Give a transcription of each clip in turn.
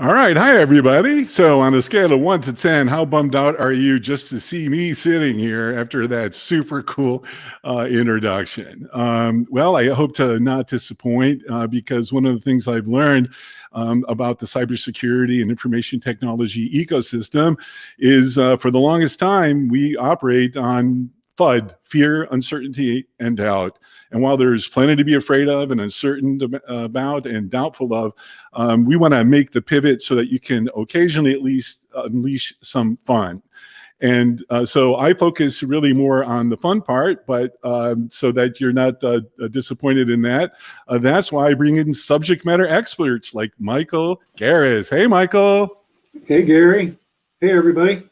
All right. Hi, everybody. So, on a scale of 1 to 10, how bummed out are you just to see me sitting here after that super cool introduction? Well, I hope to not disappoint because one of the things I've learned about the cybersecurity and information technology ecosystem is for the longest time, we operate on FUD, fear, uncertainty, and doubt. And while there's plenty to be afraid of and uncertain about and doubtful of, we want to make the pivot so that you can occasionally at least unleash some fun. And so I focus really more on the fun part, but so that you're not disappointed in that. That's why I bring in subject matter experts like Michael Garris. Hey, Michael. Hey, Gary. Hey, everybody.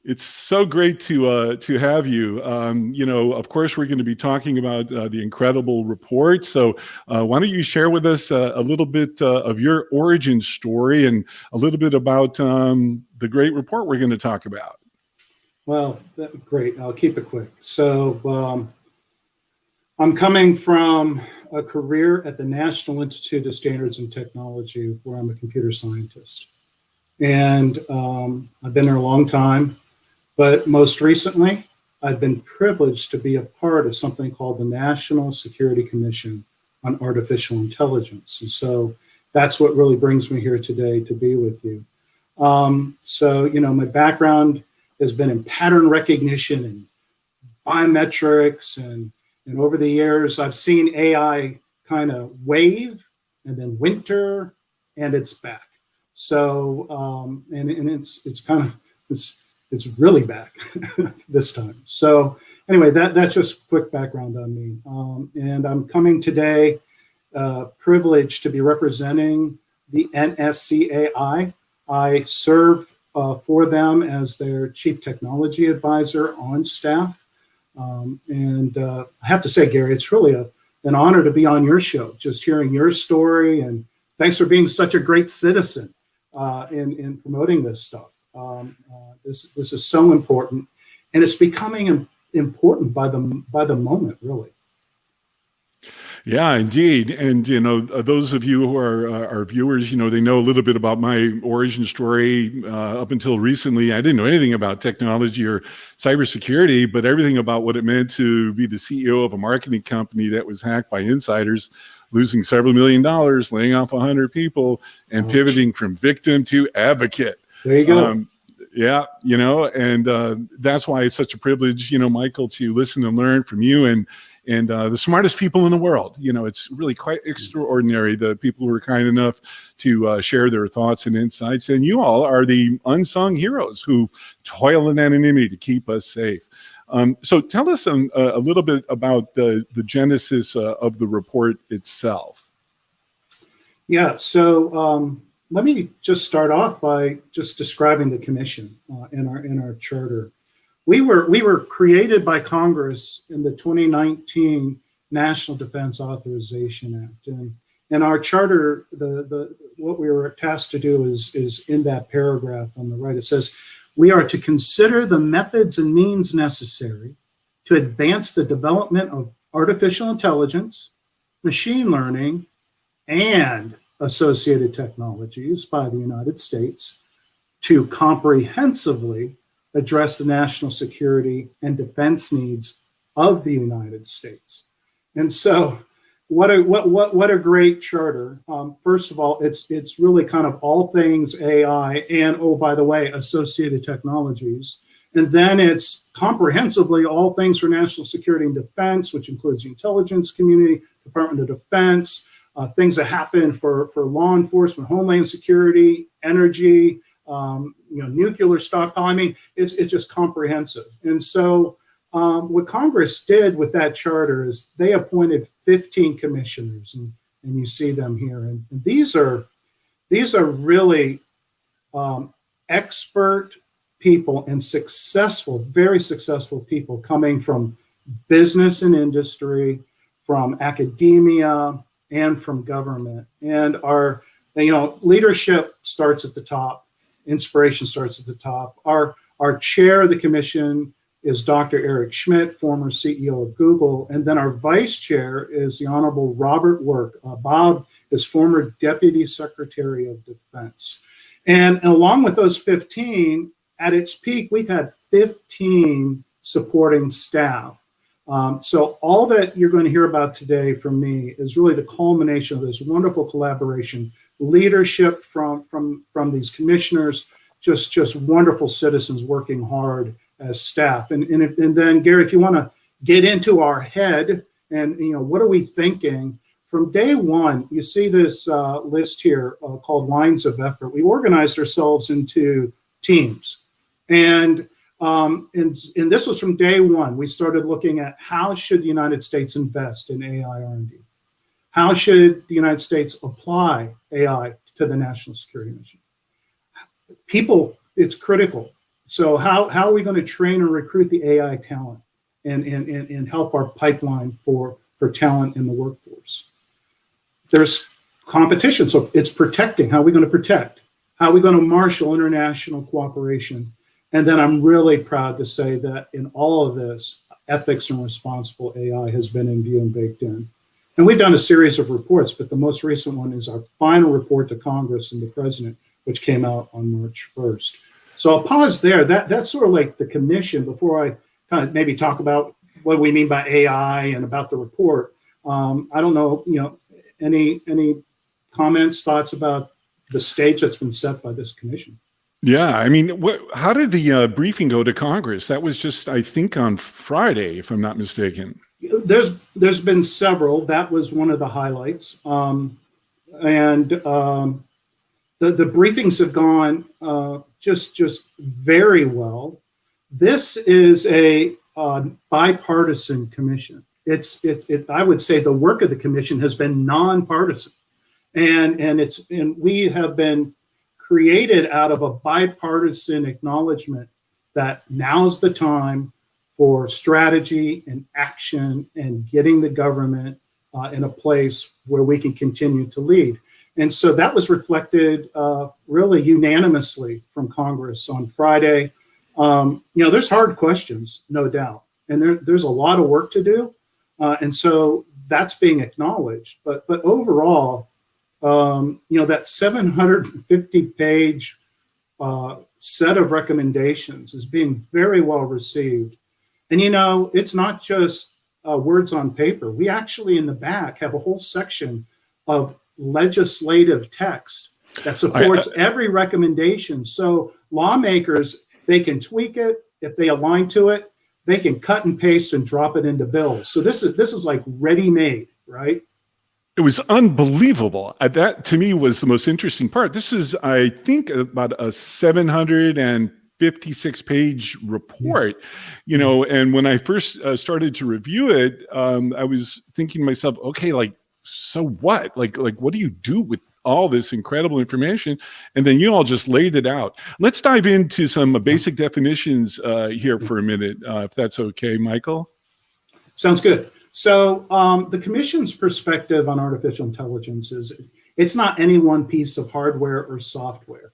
It's so great to have you. Of course, we're going to be talking about the incredible report. So why don't you share with us a little bit of your origin story and a little bit about the great report we're going to talk about? Well, great. I'll keep it quick. So I'm coming from a career at the National Institute of Standards and Technology, where I'm a computer scientist. And I've been there a long time. But most recently, I've been privileged to be a part of something called the National Security Commission on Artificial Intelligence. And so that's what really brings me here today to be with you. My background has been in pattern recognition and biometrics. And over the years, I've seen AI kind of wave and then winter, and it's back. So, it's really back this time. So anyway, that's just quick background on me. And I'm coming today privileged to be representing the NSCAI. I serve for them as their chief technology advisor on staff. I have to say, Gary, it's really an honor to be on your show, just hearing your story. And thanks for being such a great citizen in promoting this stuff. This is so important, and it's becoming important by the moment, really. Yeah, indeed. And, those of you who are our viewers, they know a little bit about my origin story. Up until recently, I didn't know anything about technology or cybersecurity, but everything about what it meant to be the CEO of a marketing company that was hacked by insiders, losing several $1 million, laying off 100 people, and pivoting from victim to advocate. There you go. And that's why it's such a privilege, Michael, to listen and learn from you and the smartest people in the world. It's really quite extraordinary, the people who are kind enough to share their thoughts and insights. And you all are the unsung heroes who toil in anonymity to keep us safe. So tell us a little bit about the genesis of the report itself. Yeah, so let me just start off by just describing the commission in our charter. We were created by Congress in the 2019 National Defense Authorization Act, and in our charter, the what we were tasked to do is in that paragraph on the right. It says we are to consider the methods and means necessary to advance the development of artificial intelligence, machine learning, and associated technologies by the United States to comprehensively address the national security and defense needs of the United States. And so what a great charter. First of all, it's really kind of all things AI and, oh, by the way, associated technologies. And then it's comprehensively all things for national security and defense, which includes the intelligence community, Department of Defense, things that happen for law enforcement, homeland security, energy, nuclear stockpile. I mean, it's just comprehensive. And so what Congress did with that charter is they appointed 15 commissioners, and you see them here. And these are really expert people and very successful people coming from business and industry, from academia, and from government. And our leadership starts at the top, inspiration starts at the top. Our chair of the commission is Dr. Eric Schmidt, former CEO of Google. And then our vice chair is the Honorable Robert Work. Bob is former Deputy Secretary of Defense. And along with those 15, at its peak, we've had 15 supporting staff. So all that you're going to hear about today from me is really the culmination of this wonderful collaboration, leadership from these commissioners, just wonderful citizens working hard as staff. And then, Gary, if you want to get into our head and, what are we thinking? From day one, you see this list here called Lines of Effort. We organized ourselves into teams. And this was from day one. We started looking at how should the United States invest in AI R&D? How should the United States apply AI to the national security mission? People, it's critical. So how are we going to train and recruit the AI talent and help our pipeline for talent in the workforce? There's competition, so it's protecting. How are we going to protect? How are we going to marshal international cooperation? And then I'm really proud to say that in all of this, ethics and responsible AI has been in view and baked in. And we've done a series of reports, but the most recent one is our final report to Congress and the President, which came out on March 1st. So I'll pause there. That's sort of like the commission before I kind of maybe talk about what we mean by AI and about the report. I don't know, any comments, thoughts about the stage that's been set by this commission? Yeah, I mean, how did the briefing go to Congress? That was just, I think, on Friday, if I'm not mistaken. There's been several. That was one of the highlights. The briefings have gone just very well. This is a bipartisan commission. I would say the work of the commission has been nonpartisan, and we have been created out of a bipartisan acknowledgement that now's the time for strategy and action and getting the government in a place where we can continue to lead. And so that was reflected really unanimously from Congress on Friday. There's hard questions, no doubt, and there's a lot of work to do. And so that's being acknowledged. But overall, that 750-page set of recommendations is being very well received. And, it's not just words on paper. We actually, in the back, have a whole section of legislative text that supports every recommendation. So lawmakers, they can tweak it. If they align to it, they can cut and paste and drop it into bills. So this is like ready-made, right? It was unbelievable. That, to me, was the most interesting part. This is, I think, about a 756-page report, and when I first started to review it, I was thinking to myself, okay, so what? Like, what do you do with all this incredible information? And then you all just laid it out. Let's dive into some basic definitions here for a minute, if that's okay, Michael. Sounds good. So the commission's perspective on artificial intelligence is it's not any one piece of hardware or software.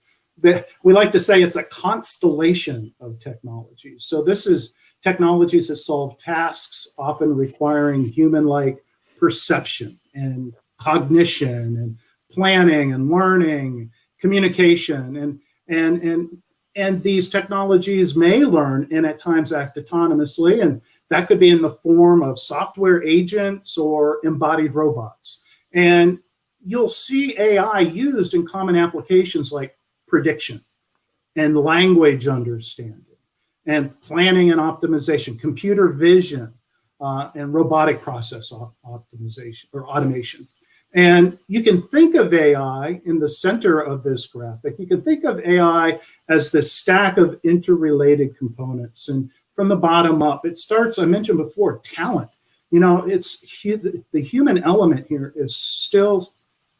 We like to say it's a constellation of technologies. So this is technologies that solve tasks often requiring human-like perception and cognition and planning and learning, communication, and these technologies may learn and at times act autonomously, and that could be in the form of software agents or embodied robots. And you'll see AI used in common applications like prediction and language understanding and planning and optimization, computer vision, and robotic process optimization or automation. And you can think of AI in the center of this graphic. You can think of AI as this stack of interrelated components. And from the bottom up, it starts, I mentioned before, talent. It's the human element here is still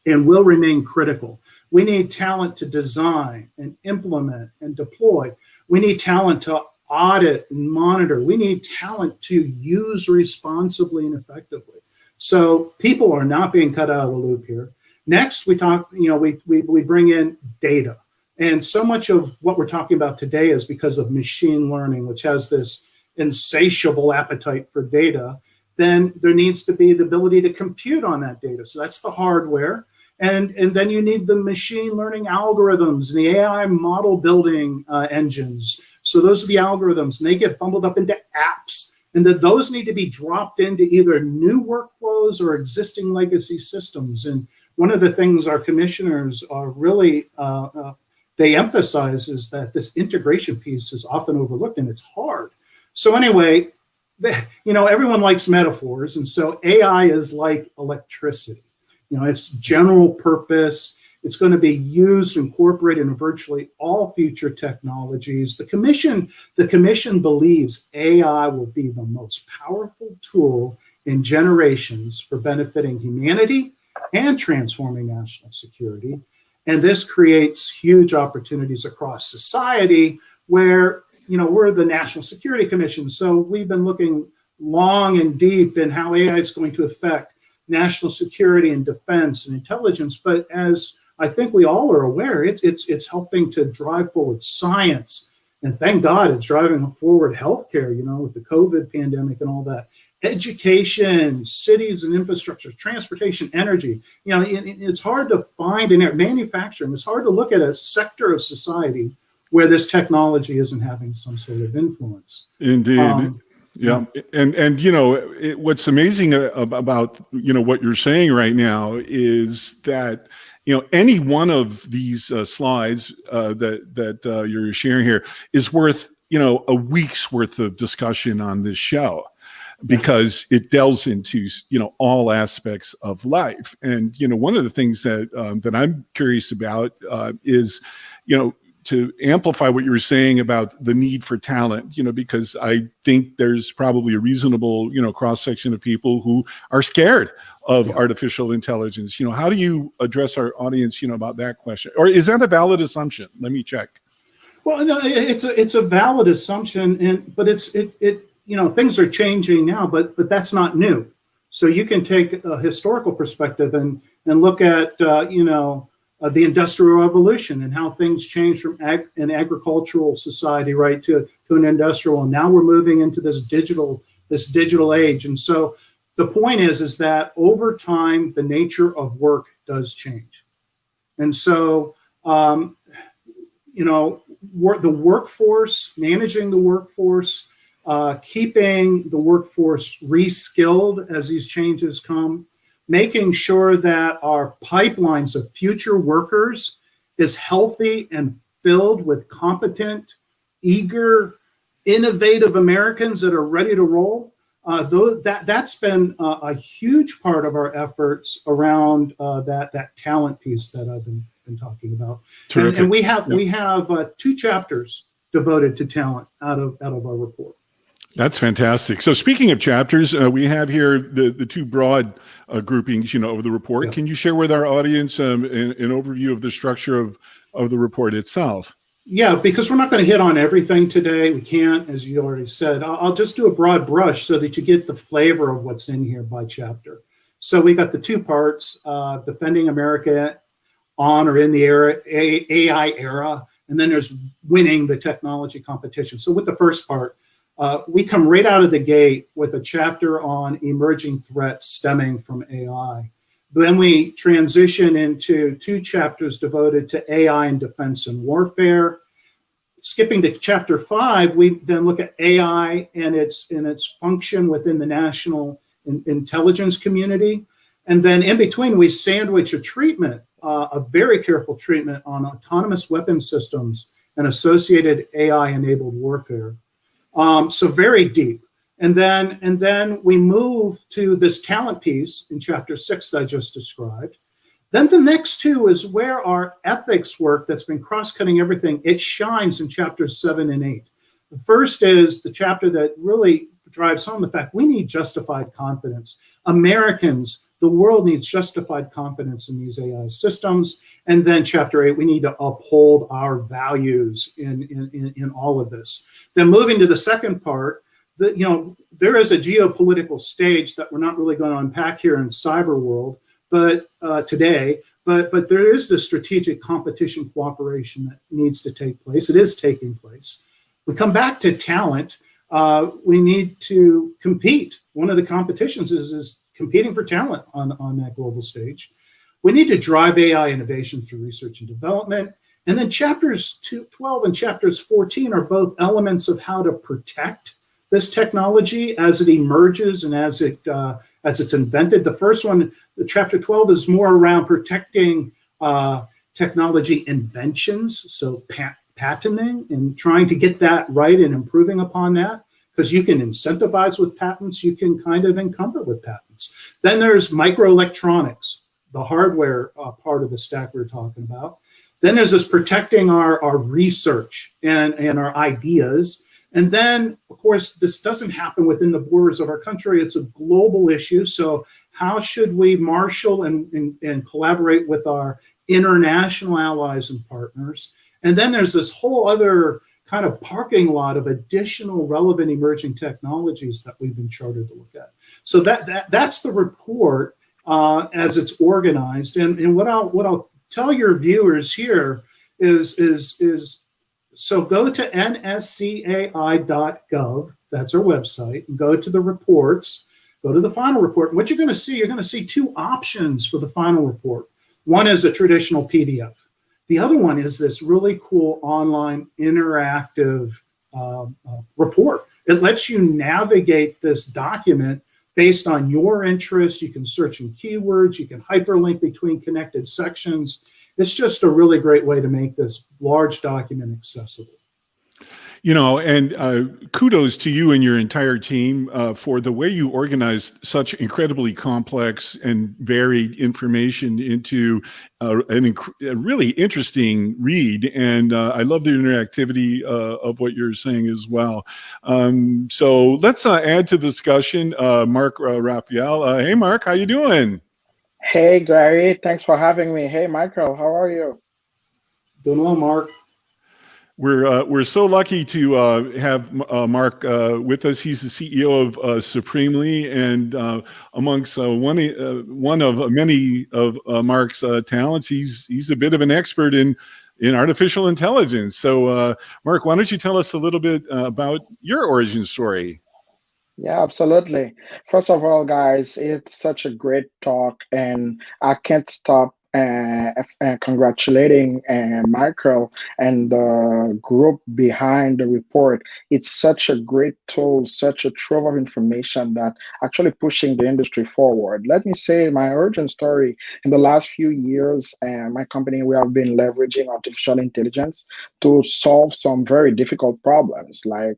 and will remain critical. We need talent to design and implement and deploy. We need talent to audit and monitor. We need talent to use responsibly and effectively. So people are not being cut out of the loop here. Next, we bring in data. And so much of what we're talking about today is because of machine learning, which has this insatiable appetite for data, then there needs to be the ability to compute on that data. So that's the hardware. And then you need the machine learning algorithms and the AI model building engines. So those are the algorithms, and they get bundled up into apps. And that those need to be dropped into either new workflows or existing legacy systems. And one of the things our commissioners are really, they emphasize is that this integration piece is often overlooked, and it's hard. So anyway, everyone likes metaphors. And so AI is like electricity. It's general purpose. It's going to be used, incorporated in virtually all future technologies. The commission believes AI will be the most powerful tool in generations for benefiting humanity and transforming national security. And this creates huge opportunities across society where, we're the National Security Commission. So we've been looking long and deep in how AI is going to affect national security and defense and intelligence. But as I think we all are aware, it's helping to drive forward science. And thank God it's driving forward healthcare, with the COVID pandemic and all that. Education, cities and infrastructure, transportation, energy. It's hard to find in manufacturing. It's hard to look at a sector of society where this technology isn't having some sort of influence. Indeed. Yeah. And what's amazing about, what you're saying right now is that, any one of these slides that you're sharing here is worth, a week's worth of discussion on this show, because it delves into, all aspects of life. And, one of the things that I'm curious about is, to amplify what you were saying about the need for talent, because I think there's probably a reasonable, cross-section of people who are scared of artificial intelligence. How do you address our audience, about that question? Or is that a valid assumption? Let me check. Well, no, it's a valid assumption, but things are changing now, but that's not new. So you can take a historical perspective and look at, the Industrial Revolution and how things changed from an agricultural society, right, to an industrial. And now we're moving into this digital age. And so the point is that over time, the nature of work does change. And so, the workforce, managing the workforce, keeping the workforce reskilled as these changes come, making sure that our pipelines of future workers is healthy and filled with competent, eager, innovative Americans that are ready to roll. That's been a huge part of our efforts around that talent piece that I've been talking about. And we have 2 chapters devoted to talent out of our report. That's fantastic. So speaking of chapters, we have here the 2 broad groupings, of the report. Yeah. Can you share with our audience an overview of the structure of the report itself? Yeah, because we're not going to hit on everything today. We can't, as you already said. I'll just do a broad brush so that you get the flavor of what's in here by chapter. So we got the 2 parts, defending America on or in the AI era, and then there's winning the technology competition. So with the first part, we come right out of the gate with a chapter on emerging threats stemming from AI. Then we transition into 2 chapters devoted to AI in defense and warfare. Skipping to chapter 5, we then look at AI and its function within the national intelligence community. And then in between, we sandwich a treatment, a very careful treatment on autonomous weapon systems and associated AI-enabled warfare. So very deep. And then we move to this talent piece in chapter 6 that I just described. Then the next 2 is where our ethics work that's been cross-cutting everything, it shines in chapters 7 and 8. The first is the chapter that really drives home the fact we need justified confidence. Americans, the world needs justified confidence in these AI systems. And then chapter 8, we need to uphold our values in all of this. Then moving to the second part, there is a geopolitical stage that we're not really going to unpack here in cyber world, but today, but there is this strategic competition cooperation that needs to take place. It is taking place. We come back to talent. we need to compete. One of the competitions is competing for talent on that global stage. We need to drive AI innovation through research and development. And then chapters 12 and chapters 14 are both elements of how to protect this technology as it emerges and as it's invented. The first one, the chapter 12, is more around protecting technology inventions, so patenting and trying to get that right and improving upon that, because you can incentivize with patents, you can kind of encumber with patents. Then there's microelectronics, the hardware part of the stack we were talking about. Then there's this protecting our research and our ideas. And then, of course, this doesn't happen within the borders of our country. It's a global issue. So how should we marshal and collaborate with our international allies and partners? And then there's this whole other kind of parking lot of additional relevant emerging technologies that we've been chartered to look at. So that's the report as it's organized. And what I'll tell your viewers here is so go to nscai.gov, that's our website, and go to the reports, go to the final report. And what you're going to see two options for the final report. One is a traditional PDF. The other one is this really cool online interactive report. It lets you navigate this document based on your interests. You can search in keywords, you can hyperlink between connected sections. It's just a really great way to make this large document accessible. You know, and kudos to you and your entire team for the way you organized such incredibly complex and varied information into a really interesting read. And I love the interactivity of what you're saying as well. So let's add to the discussion, Mark Raphael. Hey, Mark, how you doing? Hey, Gary, thanks for having me. Hey, Michael, how are you? Doing well, Mark. We're so lucky to have Mark with us. He's the CEO of Supremely, and amongst one of many of Mark's talents, he's a bit of an expert in artificial intelligence. So, Mark, why don't you tell us a little bit about your origin story? Yeah, absolutely. First of all, guys, it's such a great talk, and I can't stop congratulating Michael and the group behind the report. It's such a great tool, such a trove of information that actually pushing the industry forward. Let me say my origin story. In the last few years, my company, we have been leveraging artificial intelligence to solve some very difficult problems. Like,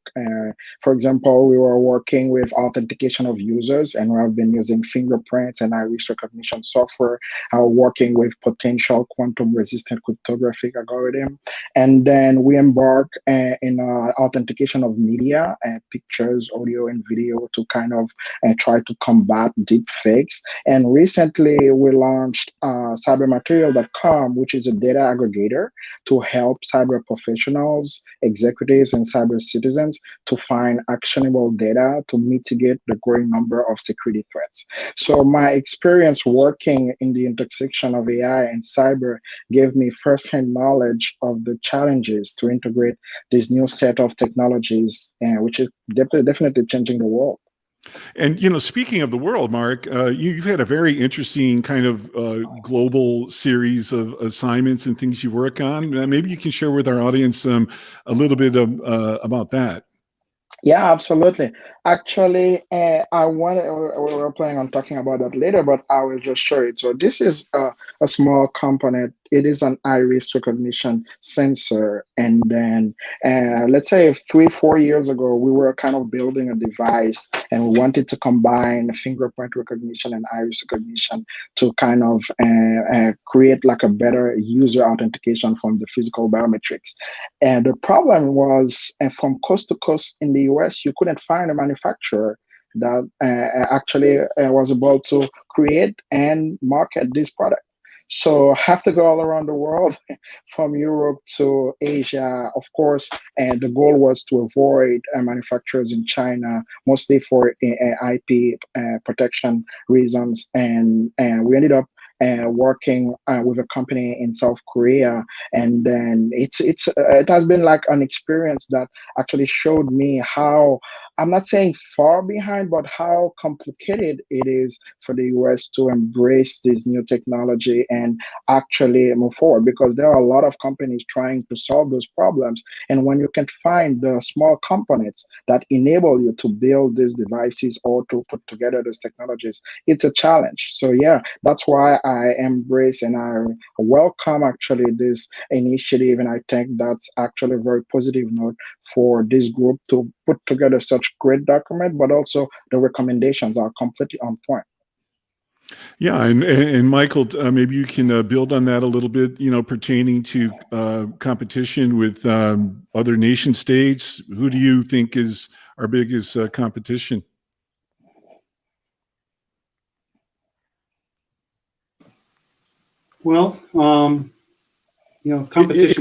for example, we were working with authentication of users, and we have been using fingerprints and iris recognition software, working with potential quantum-resistant cryptographic algorithm. And then we embark in authentication of media, pictures, audio, and video to kind of try to combat deep fakes. And recently we launched cybermaterial.com, which is a data aggregator to help cyber professionals, executives, and cyber citizens to find actionable data to mitigate the growing number of security threats. So my experience working in the intersection of AI and cyber gave me firsthand knowledge of the challenges to integrate this new set of technologies, which is definitely changing the world. And, you know, speaking of the world, Mark, you've had a very interesting kind of global series of assignments and things you work on. Maybe you can share with our audience a little bit about that. Yeah, absolutely. Actually, we were planning on talking about that later, but I will just show it. So this is a small component. It is an iris recognition sensor. And then let's say 3-4 years ago, we were kind of building a device and we wanted to combine fingerprint recognition and iris recognition to kind of create like a better user authentication from the physical biometrics. And the problem was from coast to coast in the US, you couldn't find a manufacturer that actually was able to create and market this product. So have to go all around the world, from Europe to Asia, of course, and the goal was to avoid manufacturers in China, mostly for IP protection reasons. And we ended up working with a company in South Korea, and then it has been like an experience that actually showed me how, I'm not saying far behind, but how complicated it is for the US to embrace this new technology and actually move forward, because there are a lot of companies trying to solve those problems. And when you can find the small components that enable you to build these devices or to put together those technologies, it's a challenge. So yeah, that's why I embrace and I welcome actually this initiative. And I think that's actually a very positive note for this group to put together such great document, but also the recommendations are completely on point. Yeah, and Michael, maybe you can build on that a little bit, pertaining to competition with other nation states. Who do you think is our biggest competition? Well, competition.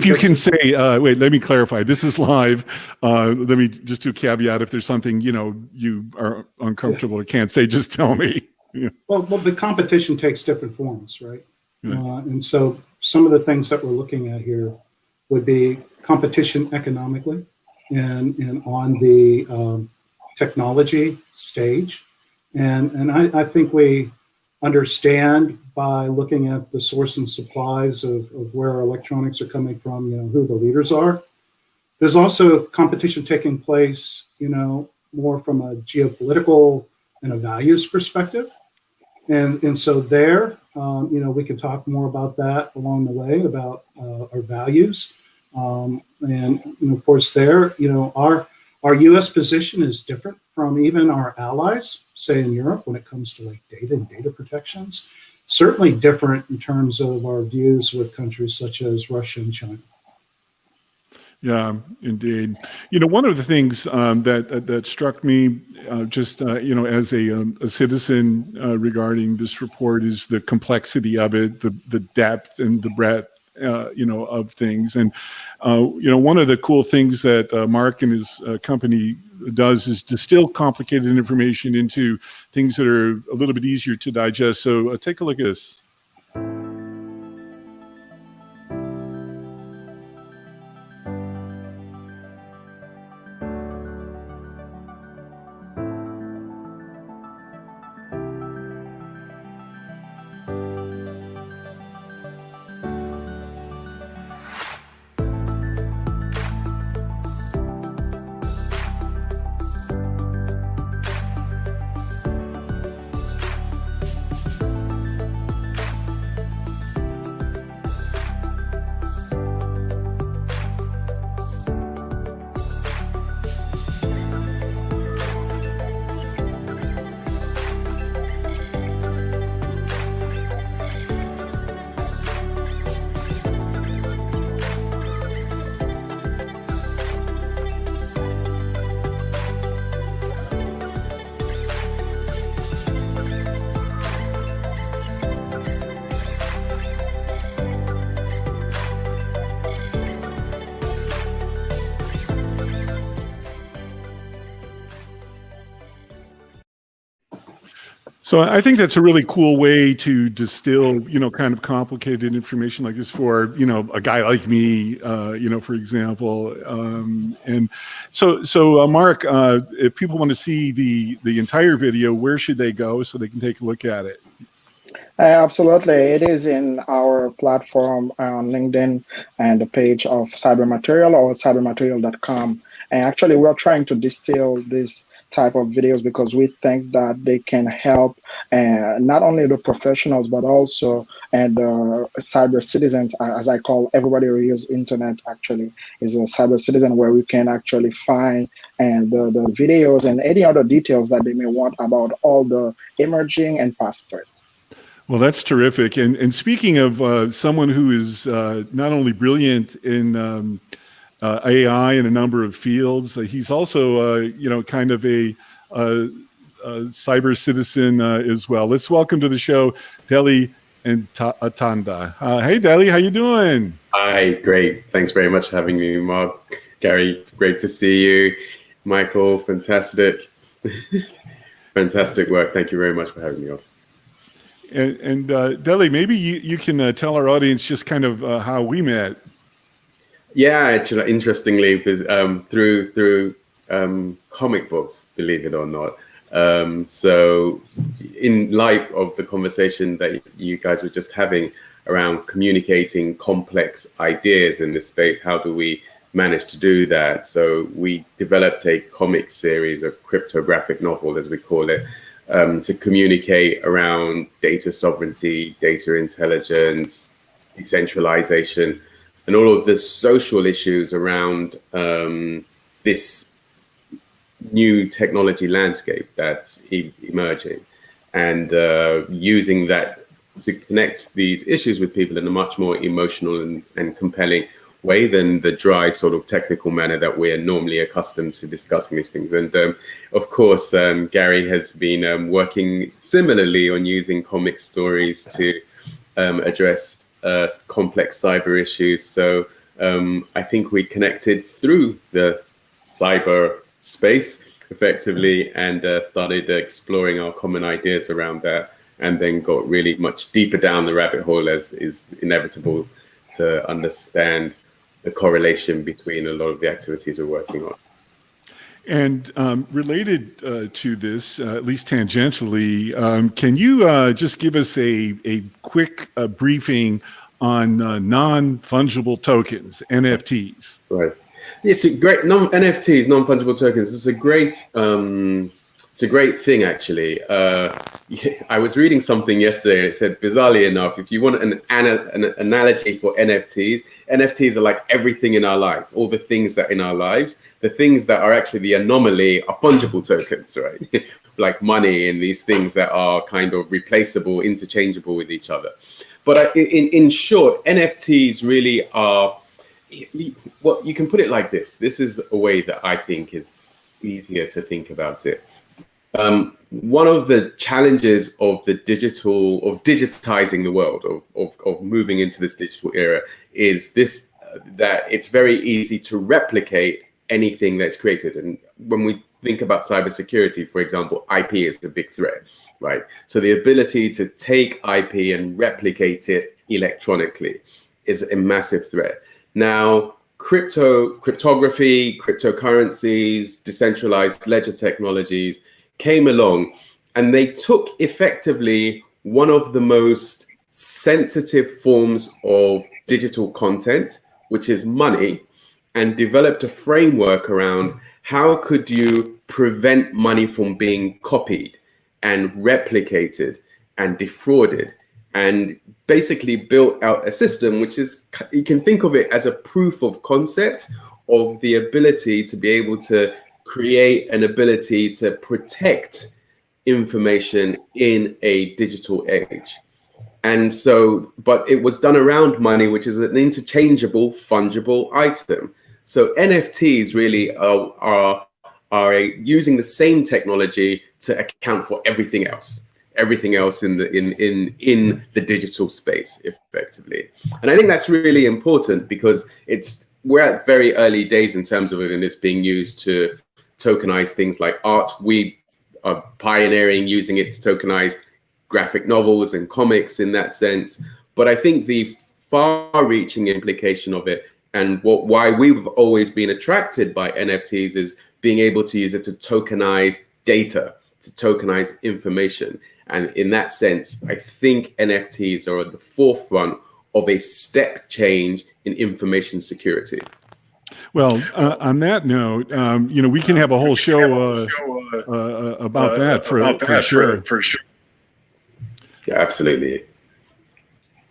If you can say, wait, let me clarify. This is live. Let me just do a caveat. If there's something, you are uncomfortable or can't say, just tell me. Yeah. Well, the competition takes different forms, right? And so some of the things that we're looking at here would be competition economically and on the technology stage. And I think we understand by looking at the source and supplies of where our electronics are coming from, who the leaders are. There's also competition taking place, more from a geopolitical and a values perspective. And so there, we can talk more about that along the way, about our values. And of course there, our U.S. position is different from even our allies, say in Europe, when it comes to like data and data protections. Certainly different in terms of our views with countries such as Russia and China. Yeah, indeed. One of the things that struck me, just as a citizen regarding this report, is the complexity of it, the depth and the breadth, of things. And one of the cool things that Mark and his company does is distill complicated information into things that are a little bit easier to digest. So take a look at this. So I think that's a really cool way to distill, kind of complicated information like this for, a guy like me, for example. And so Mark, if people want to see the entire video, where should they go so they can take a look at it? Absolutely. It is in our platform on LinkedIn and the page of Cybermaterial or cybermaterial.com. And actually, we're trying to distill this type of videos because we think that they can help not only the professionals, but also cyber citizens, as I call everybody who uses internet actually is a cyber citizen, where we can actually find the videos and any other details that they may want about all the emerging and past threats. Well, that's terrific. And speaking of someone who is not only brilliant in AI in a number of fields, he's also, kind of a cyber citizen as well. Let's welcome to the show, Deli and Atanda. Hey, Deli, how you doing? Hi, great. Thanks very much for having me, Mark. Gary, great to see you. Michael, fantastic. Fantastic work. Thank you very much for having me on. And Deli, maybe you can tell our audience just kind of how we met. Yeah, actually, interestingly, because through comic books, believe it or not. So, in light of the conversation that you guys were just having around communicating complex ideas in this space, how do we manage to do that? So, we developed a comic series, a cryptographic novel, as we call it, to communicate around data sovereignty, data intelligence, decentralization, and all of the social issues around this new technology landscape that's emerging, and using that to connect these issues with people in a much more emotional and compelling way than the dry sort of technical manner that we're normally accustomed to discussing these things. And of course, Gary has been working similarly on using comic stories to address complex cyber issues. So I think we connected through the cyber space effectively, and started exploring our common ideas around that, and then got really much deeper down the rabbit hole, as is inevitable, to understand the correlation between a lot of the activities we're working on. And related to this, at least tangentially, can you just give us a quick briefing on non-fungible tokens, NFTs? Right. It's a great NFTs, non-fungible tokens. It's a great thing, actually. I was reading something yesterday. It said, bizarrely enough, if you want an analogy for NFTs are like everything in our life. All the things that in our lives, the things that are actually the anomaly are fungible tokens, right? Like money and these things that are kind of replaceable, interchangeable with each other. But in short, NFTs really are. Well, you can put it like this. This is a way that I think is easier to think about it. One of the challenges of digitizing the world, of moving into this digital era, is this, that it's very easy to replicate anything that's created. And when we think about cybersecurity, for example, IP is a big threat, right? So the ability to take IP and replicate it electronically is a massive threat. Now, cryptography, cryptocurrencies, decentralized ledger technologies came along, and they took effectively one of the most sensitive forms of digital content, which is money, and developed a framework around how could you prevent money from being copied and replicated and defrauded, and basically built out a system which is, you can think of it as a proof of concept of the ability to be able to create an ability to protect information in a digital age. And so, but it was done around money, which is an interchangeable, fungible item. So NFTs really are using the same technology to account for everything else in the digital space, effectively. And I think that's really important, because we're at very early days in terms of it, and it's being used to tokenize things like art. We are pioneering using it to tokenize graphic novels and comics in that sense. But I think the far-reaching implication of it, and why we've always been attracted by NFTs, is being able to use it to tokenize data, to tokenize information. And in that sense, I think NFTs are at the forefront of a step change in information security. Well, on that note, we can have a whole show about that for sure. Yeah, absolutely.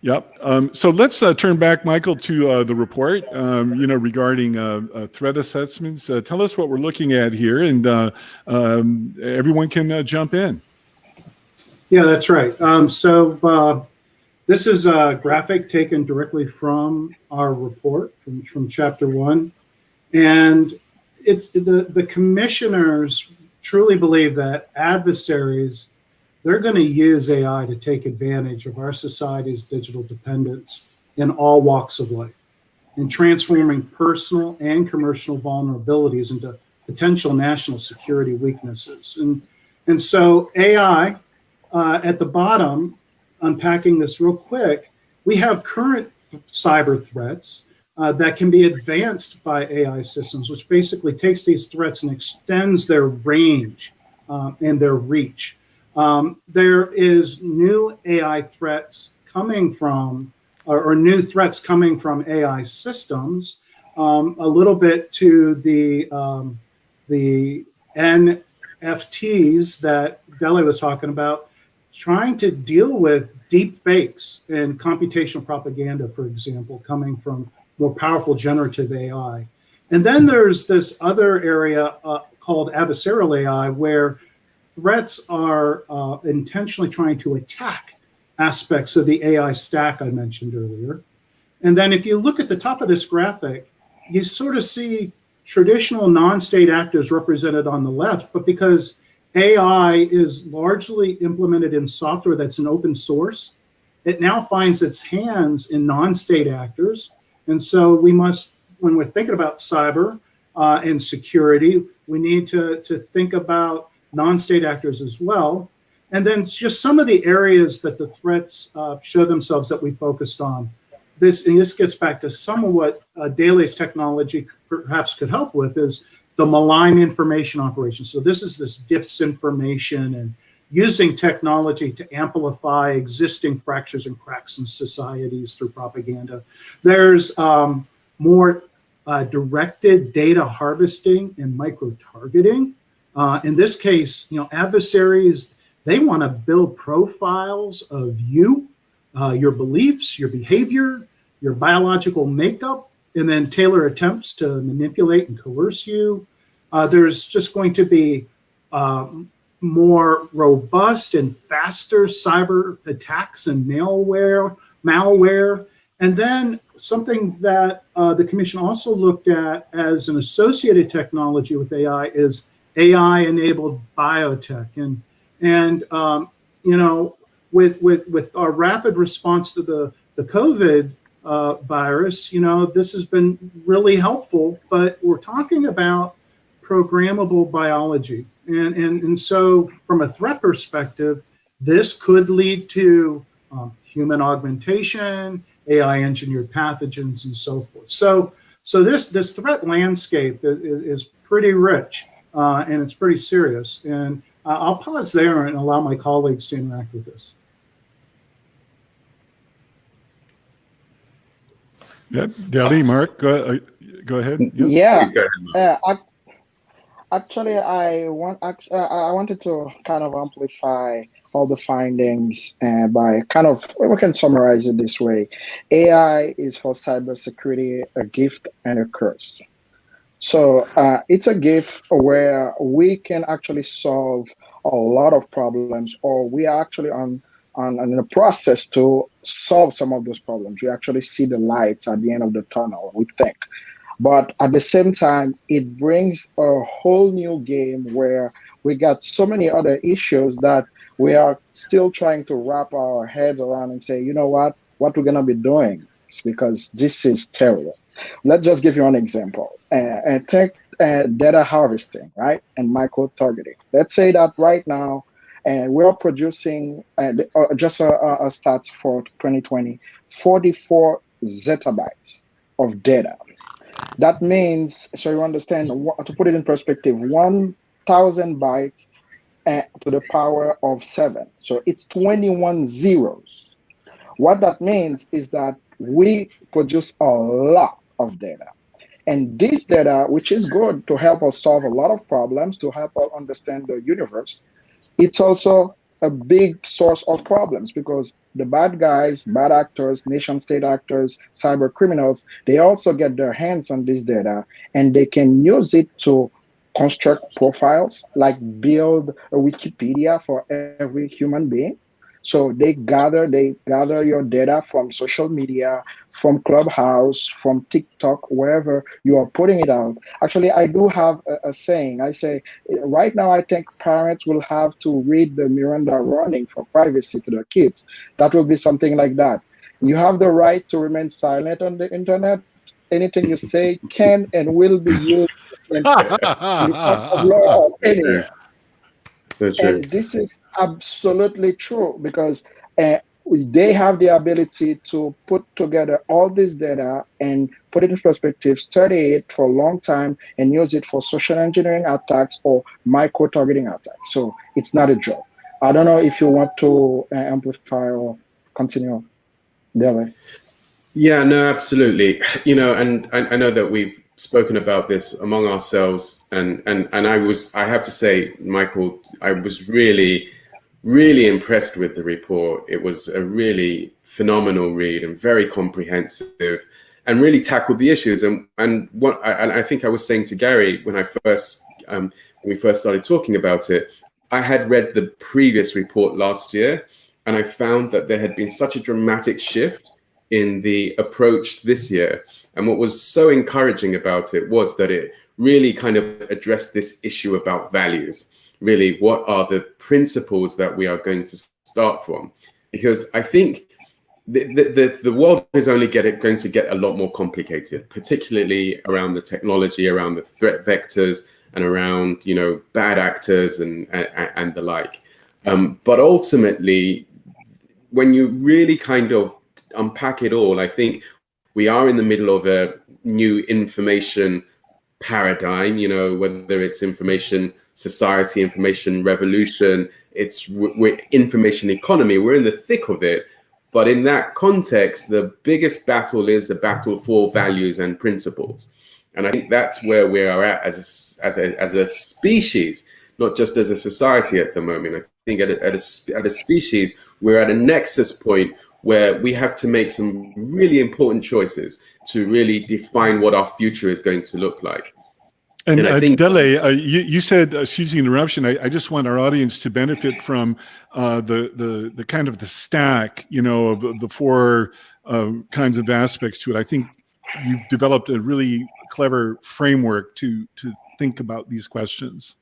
Yep. So let's turn back, Michael, to the report, regarding threat assessments. Tell us what we're looking at here, and everyone can jump in. Yeah, that's right. So this is a graphic taken directly from our report from Chapter 1. And it's the commissioners truly believe that adversaries, they're going to use AI to take advantage of our society's digital dependence in all walks of life, and transforming personal and commercial vulnerabilities into potential national security weaknesses. And so AI, at the bottom, unpacking this real quick, we have current cyber threats that can be advanced by AI systems, which basically takes these threats and extends their range and their reach. There is new AI threats coming from, or new threats coming from AI systems. A little bit to the NFTs that Dele was talking about, trying to deal with deep fakes and computational propaganda, for example, coming from more powerful generative AI. And then there's this other area called adversarial AI, where threats are intentionally trying to attack aspects of the AI stack I mentioned earlier. And then if you look at the top of this graphic, you sort of see traditional non-state actors represented on the left, but because AI is largely implemented in software that's an open source, it now finds its hands in non-state actors. And so we must, when we're thinking about cyber and security, we need to think about non-state actors as well. And then just some of the areas that the threats show themselves that we focused on. This gets back to some of what Dele's technology perhaps could help with, is the malign information operation. So this is this disinformation and using technology to amplify existing fractures and cracks in societies through propaganda. There's more directed data harvesting and micro-targeting. In this case, adversaries, they want to build profiles of you, your beliefs, your behavior, your biological makeup, and then tailor attempts to manipulate and coerce you. There's just going to be more robust and faster cyber attacks and malware. And then something that the commission also looked at as an associated technology with AI is AI-enabled biotech. And with our rapid response to the COVID virus, this has been really helpful, but we're talking about programmable biology. And so from a threat perspective, this could lead to human augmentation, AI engineered pathogens, and so forth. So this threat landscape is pretty rich, and it's pretty serious. And I'll pause there and allow my colleagues to interact with this. Yep, Dele, Mark, go ahead. Yep. Yeah. Please go ahead, Mark. Actually, I wanted to kind of amplify all the findings by we can summarize it this way. AI is for cybersecurity a gift and a curse. So it's a gift where we can actually solve a lot of problems, or we are actually in the process to solve some of those problems. We actually see the lights at the end of the tunnel, we think. But at the same time, it brings a whole new game where we got so many other issues that we are still trying to wrap our heads around and say, what we're going to be doing, is because this is terrible. Let's just give you an example. Take data harvesting, right? And micro-targeting. Let's say that right now, we're producing, just a stats for 2020, 44 zettabytes of data. That means, so you understand, to put it in perspective, 1,000 bytes to the power of 7. So it's 21 zeros. What that means is that we produce a lot of data. And this data, which is good to help us solve a lot of problems, to help us understand the universe, it's also a big source of problems, because the bad guys, bad actors, nation state actors, cyber criminals, they also get their hands on this data, and they can use it to construct profiles, like build a Wikipedia for every human being. So they gather your data from social media, from Clubhouse, from TikTok, wherever you are putting it out. Actually, I do have a saying. I say, right now, I think parents will have to read the Miranda warning for privacy to their kids. That will be something like that. You have the right to remain silent on the internet. Anything you say can and will be used in court of law anywhere. So true. And this is absolutely true, because they have the ability to put together all this data and put it in perspective, study it for a long time, and use it for social engineering attacks or micro-targeting attacks. So it's not a joke. I don't know if you want to amplify or continue, Dele. Yeah, no, absolutely. You know, and I know that we've spoken about this among ourselves, and I have to say, Michael, I was really impressed with the report. It was a really phenomenal read and very comprehensive, and really tackled the issues. And I think I was saying to Gary when we first started talking about it, I had read the previous report last year, and I found that there had been such a dramatic shift in the approach this year. And what was so encouraging about it was that it really kind of addressed this issue about values. Really, what are the principles that we are going to start from? Because I think the world is only going to get a lot more complicated, particularly around the technology, around the threat vectors, and around, you know, bad actors and the like. But ultimately, when you really kind of unpack it all, I think we are in the middle of a new information paradigm, you know, whether it's information society, information revolution, we're information economy, we're in the thick of it. But in that context, the biggest battle is a battle for values and principles. And I think that's where we are at as a species, not just as a society at the moment. I think at a species, we're at a nexus point where we have to make some really important choices to really define what our future is going to look like. And I think, Dele, you said, excuse the interruption, I just want our audience to benefit from the kind of the stack, you know, of the four kinds of aspects to it. I think you've developed a really clever framework to think about these questions.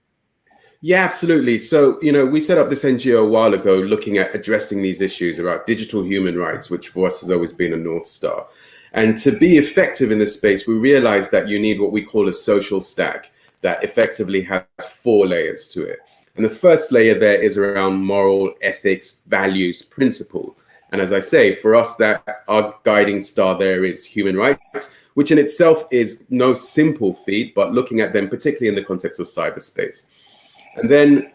yeah, absolutely. So, you know, we set up this NGO a while ago looking at addressing these issues about digital human rights, which for us has always been a North Star. And to be effective in this space, we realized that you need what we call a social stack that effectively has four layers to it. And the first layer there is around moral, ethics, values, principle. And as I say, for us, that our guiding star there is human rights, which in itself is no simple feat, but looking at them particularly in the context of cyberspace. And then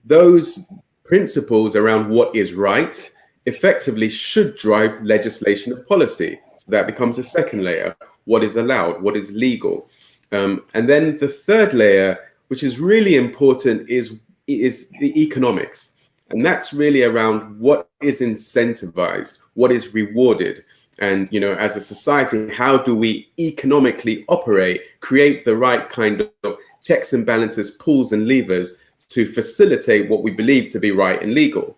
those principles around what is right effectively should drive legislation and policy. So that becomes a second layer. What is allowed? What is legal? And then the third layer, which is really important, is the economics. And that's really around what is incentivized, what is rewarded. And, you know, as a society, how do we economically operate, create the right kind of checks and balances, pulls and levers to facilitate what we believe to be right and legal.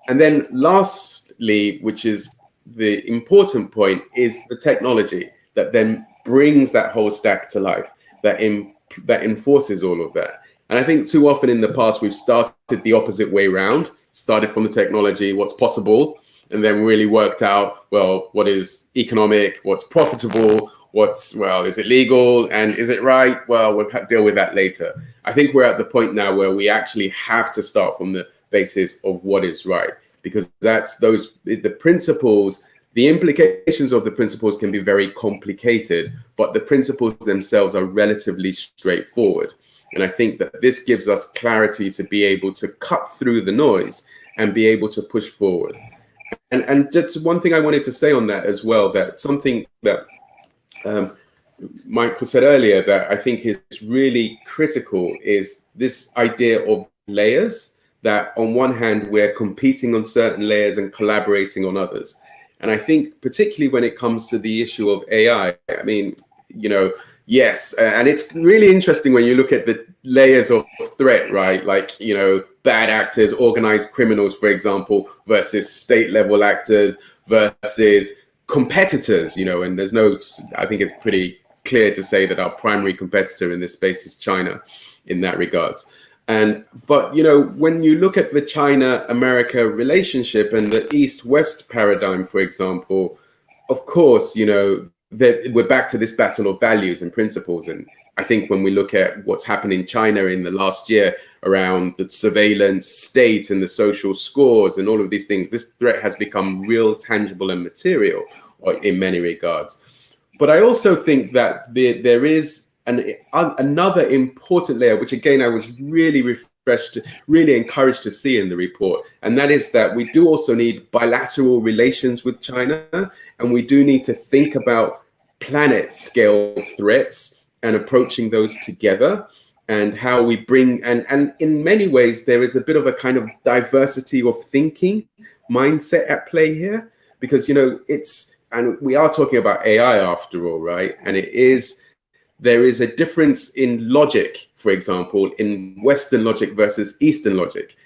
And then lastly, which is the important point, is the technology that then brings that whole stack to life, that enforces all of that. And I think too often in the past, we've started the opposite way around, started from the technology, what's possible, and then really worked out, well, what is economic, what's profitable, is it legal, and is it right? Well, we'll deal with that later. I think we're at the point now where we actually have to start from the basis of what is right, because the principles, the implications of the principles can be very complicated, but the principles themselves are relatively straightforward. And I think that this gives us clarity to be able to cut through the noise and be able to push forward. And just one thing I wanted to say on that as well, that something that Michael said earlier that I think is really critical is this idea of layers, that on one hand, we're competing on certain layers and collaborating on others. And I think particularly when it comes to the issue of AI, I mean, you know, yes, and it's really interesting when you look at the layers of threat, right? Like, you know, bad actors, organized criminals, for example, versus state level actors versus competitors, you know, and I think it's pretty clear to say that our primary competitor in this space is China in that regards. But, you know, when you look at the China-America relationship and the East-West paradigm, for example, of course, you know, we're back to this battle of values and principles. And I think when we look at what's happened in China in the last year around the surveillance state and the social scores and all of these things, this threat has become real, tangible, and material in many regards. But I also think that there is another important layer, which again, I was really refreshed, really encouraged to see in the report. And that is that we do also need bilateral relations with China. And we do need to think about planet scale threats and approaching those together, and how we bring, and in many ways, there is a bit of a kind of diversity of thinking mindset at play here, because, and we are talking about AI after all, right? And there is a difference in logic, for example, in Western logic versus Eastern logic.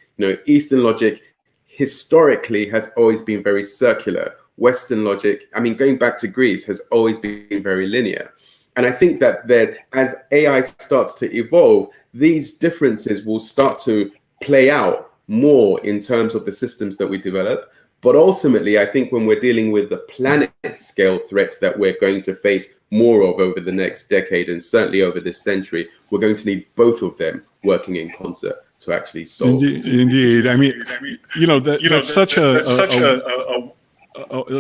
Eastern logic historically has always been very circular. Western logic, going back to Greece, has always been very linear. And I think that as AI starts to evolve, these differences will start to play out more in terms of the systems that we develop. But ultimately, I think when we're dealing with the planet scale threats that we're going to face more of over the next decade, and certainly over this century, we're going to need both of them working in concert to actually solve. Indeed. That's such a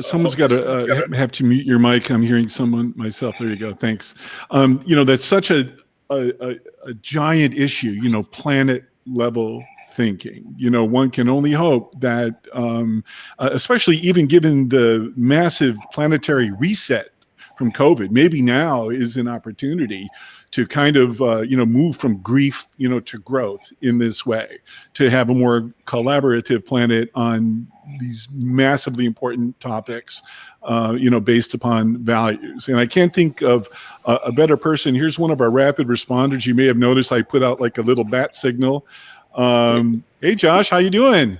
someone's got to have to mute your mic. I'm hearing someone myself. There you go. Thanks. That's such a giant issue, planet level thinking. One can only hope that, especially even given the massive planetary reset from COVID, maybe now is an opportunity to kind of, move from grief, to growth in this way, to have a more collaborative planet on these massively important topics, based upon values. And I can't think of a better person. Here's one of our rapid responders. You may have noticed I put out like a little bat signal. Hey, Josh, how you doing?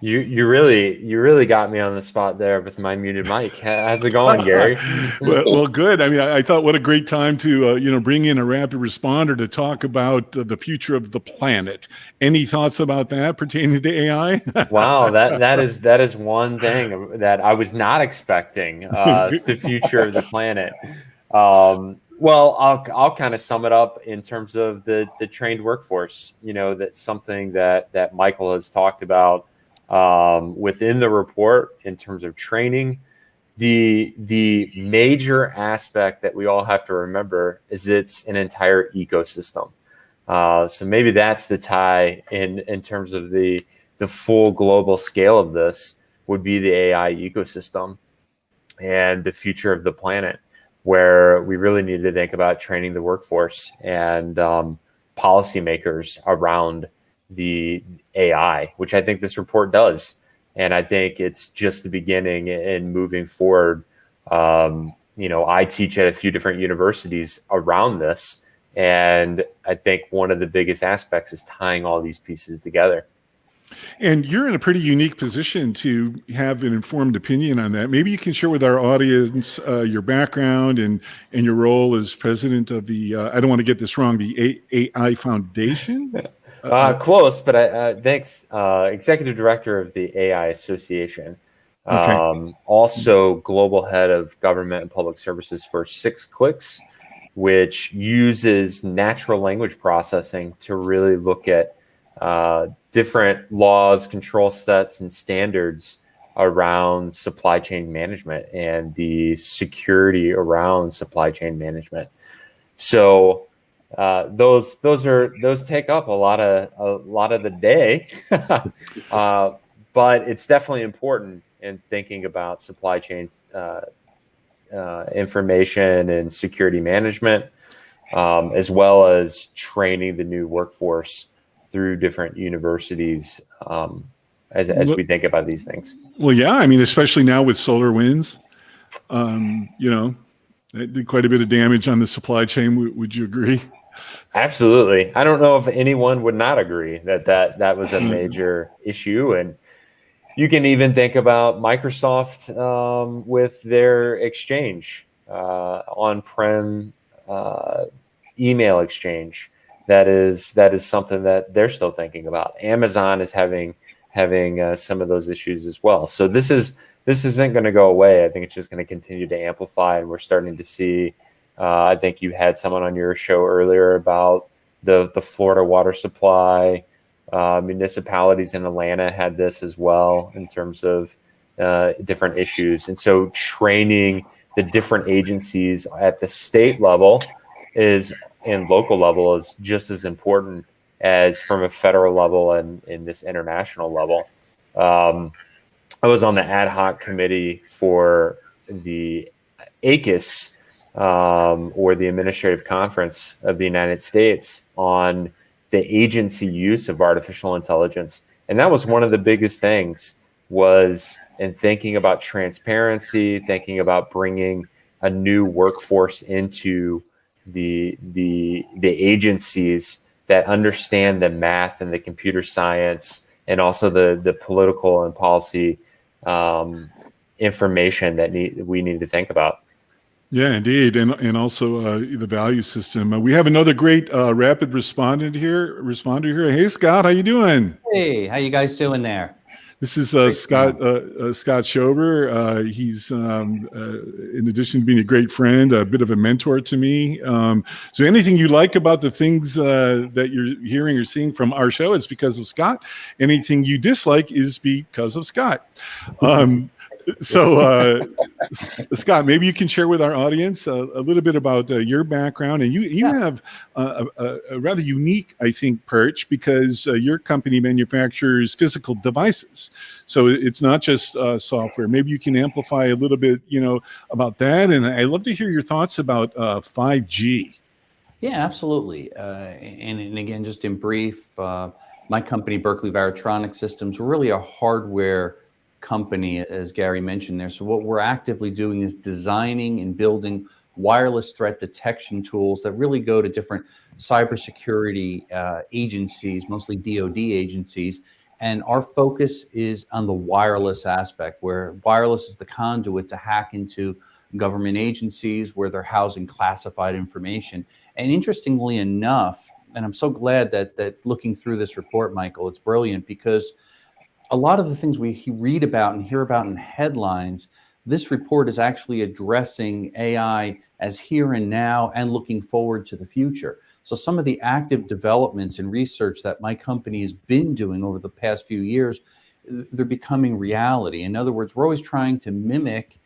You really got me on the spot there with my muted mic. How's it going, Gary? well, good. I thought what a great time to bring in a rapid responder to talk about the future of the planet. Any thoughts about that pertaining to AI? Wow, that is one thing that I was not expecting. The future of the planet. Well, I'll kind of sum it up in terms of the trained workforce. That's something that Michael has talked about within the report in terms of training. The major aspect that we all have to remember is it's an entire ecosystem. So maybe that's the tie in terms of the full global scale of this would be the AI ecosystem and the future of the planet, where we really need to think about training the workforce and policymakers around the AI, which I think this report does. And I think it's just the beginning in moving forward. I teach at a few different universities around this. And I think one of the biggest aspects is tying all these pieces together. And you're in a pretty unique position to have an informed opinion on that. Maybe you can share with our audience your background and your role as president of the, I don't want to get this wrong, the AI Foundation? Close, but thanks. Executive director of the AI Association. Okay. Also global head of government and public services for 6clicks, which uses natural language processing to really look at different laws, control sets, and standards around supply chain management and the security around supply chain management. So those take up a lot of the day, but it's definitely important in thinking about supply chains, information and security management, as well as training the new workforce through different universities as we think about these things. Well, yeah, especially now with solar winds, that did quite a bit of damage on the supply chain. Would you agree? Absolutely. I don't know if anyone would not agree that was a major issue. And you can even think about Microsoft with their Exchange, on-prem email exchange. That is something that they're still thinking about. Amazon is having some of those issues as well. So this is this isn't going to go away. I think it's just going to continue to amplify, and we're starting to see. I think you had someone on your show earlier about the Florida water supply. Municipalities in Atlanta had this as well in terms of different issues. And so training the different agencies at the state level and local level is just as important as from a federal level and in this international level. I was on the ad hoc committee for the ACUS, or the Administrative Conference of the United States, on the agency use of artificial intelligence. And that was one of the biggest things, was in thinking about transparency, thinking about bringing a new workforce into the agencies that understand the math and the computer science and also the political and policy information that we need to think about. Yeah, indeed, and also the value system. We have another great rapid responder here. Hey, Scott, how you doing? Hey, how you guys doing there? This is Scott Schuber. He's, in addition to being a great friend, a bit of a mentor to me. So anything you like about the things that you're hearing or seeing from our show is because of Scott. Anything you dislike is because of Scott. So, Scott, maybe you can share with our audience a little bit about your background. And you have a rather unique, I think, perch, because your company manufactures physical devices. So it's not just software. Maybe you can amplify a little bit, about that. And I'd love to hear your thoughts about 5G. Yeah, absolutely. And again, just in brief, my company, Berkeley Varitronic Systems, we're really a hardware company, as Gary mentioned there. So what we're actively doing is designing and building wireless threat detection tools that really go to different cybersecurity agencies, mostly DoD agencies. And our focus is on the wireless aspect, where wireless is the conduit to hack into government agencies where they're housing classified information. And interestingly enough, and I'm so glad that looking through this report, Michael, it's brilliant, because a lot of the things we read about and hear about in headlines, this report is actually addressing AI as here and now and looking forward to the future. So some of the active developments and research that my company has been doing over the past few years, they're becoming reality. In other words, we're always trying to mimic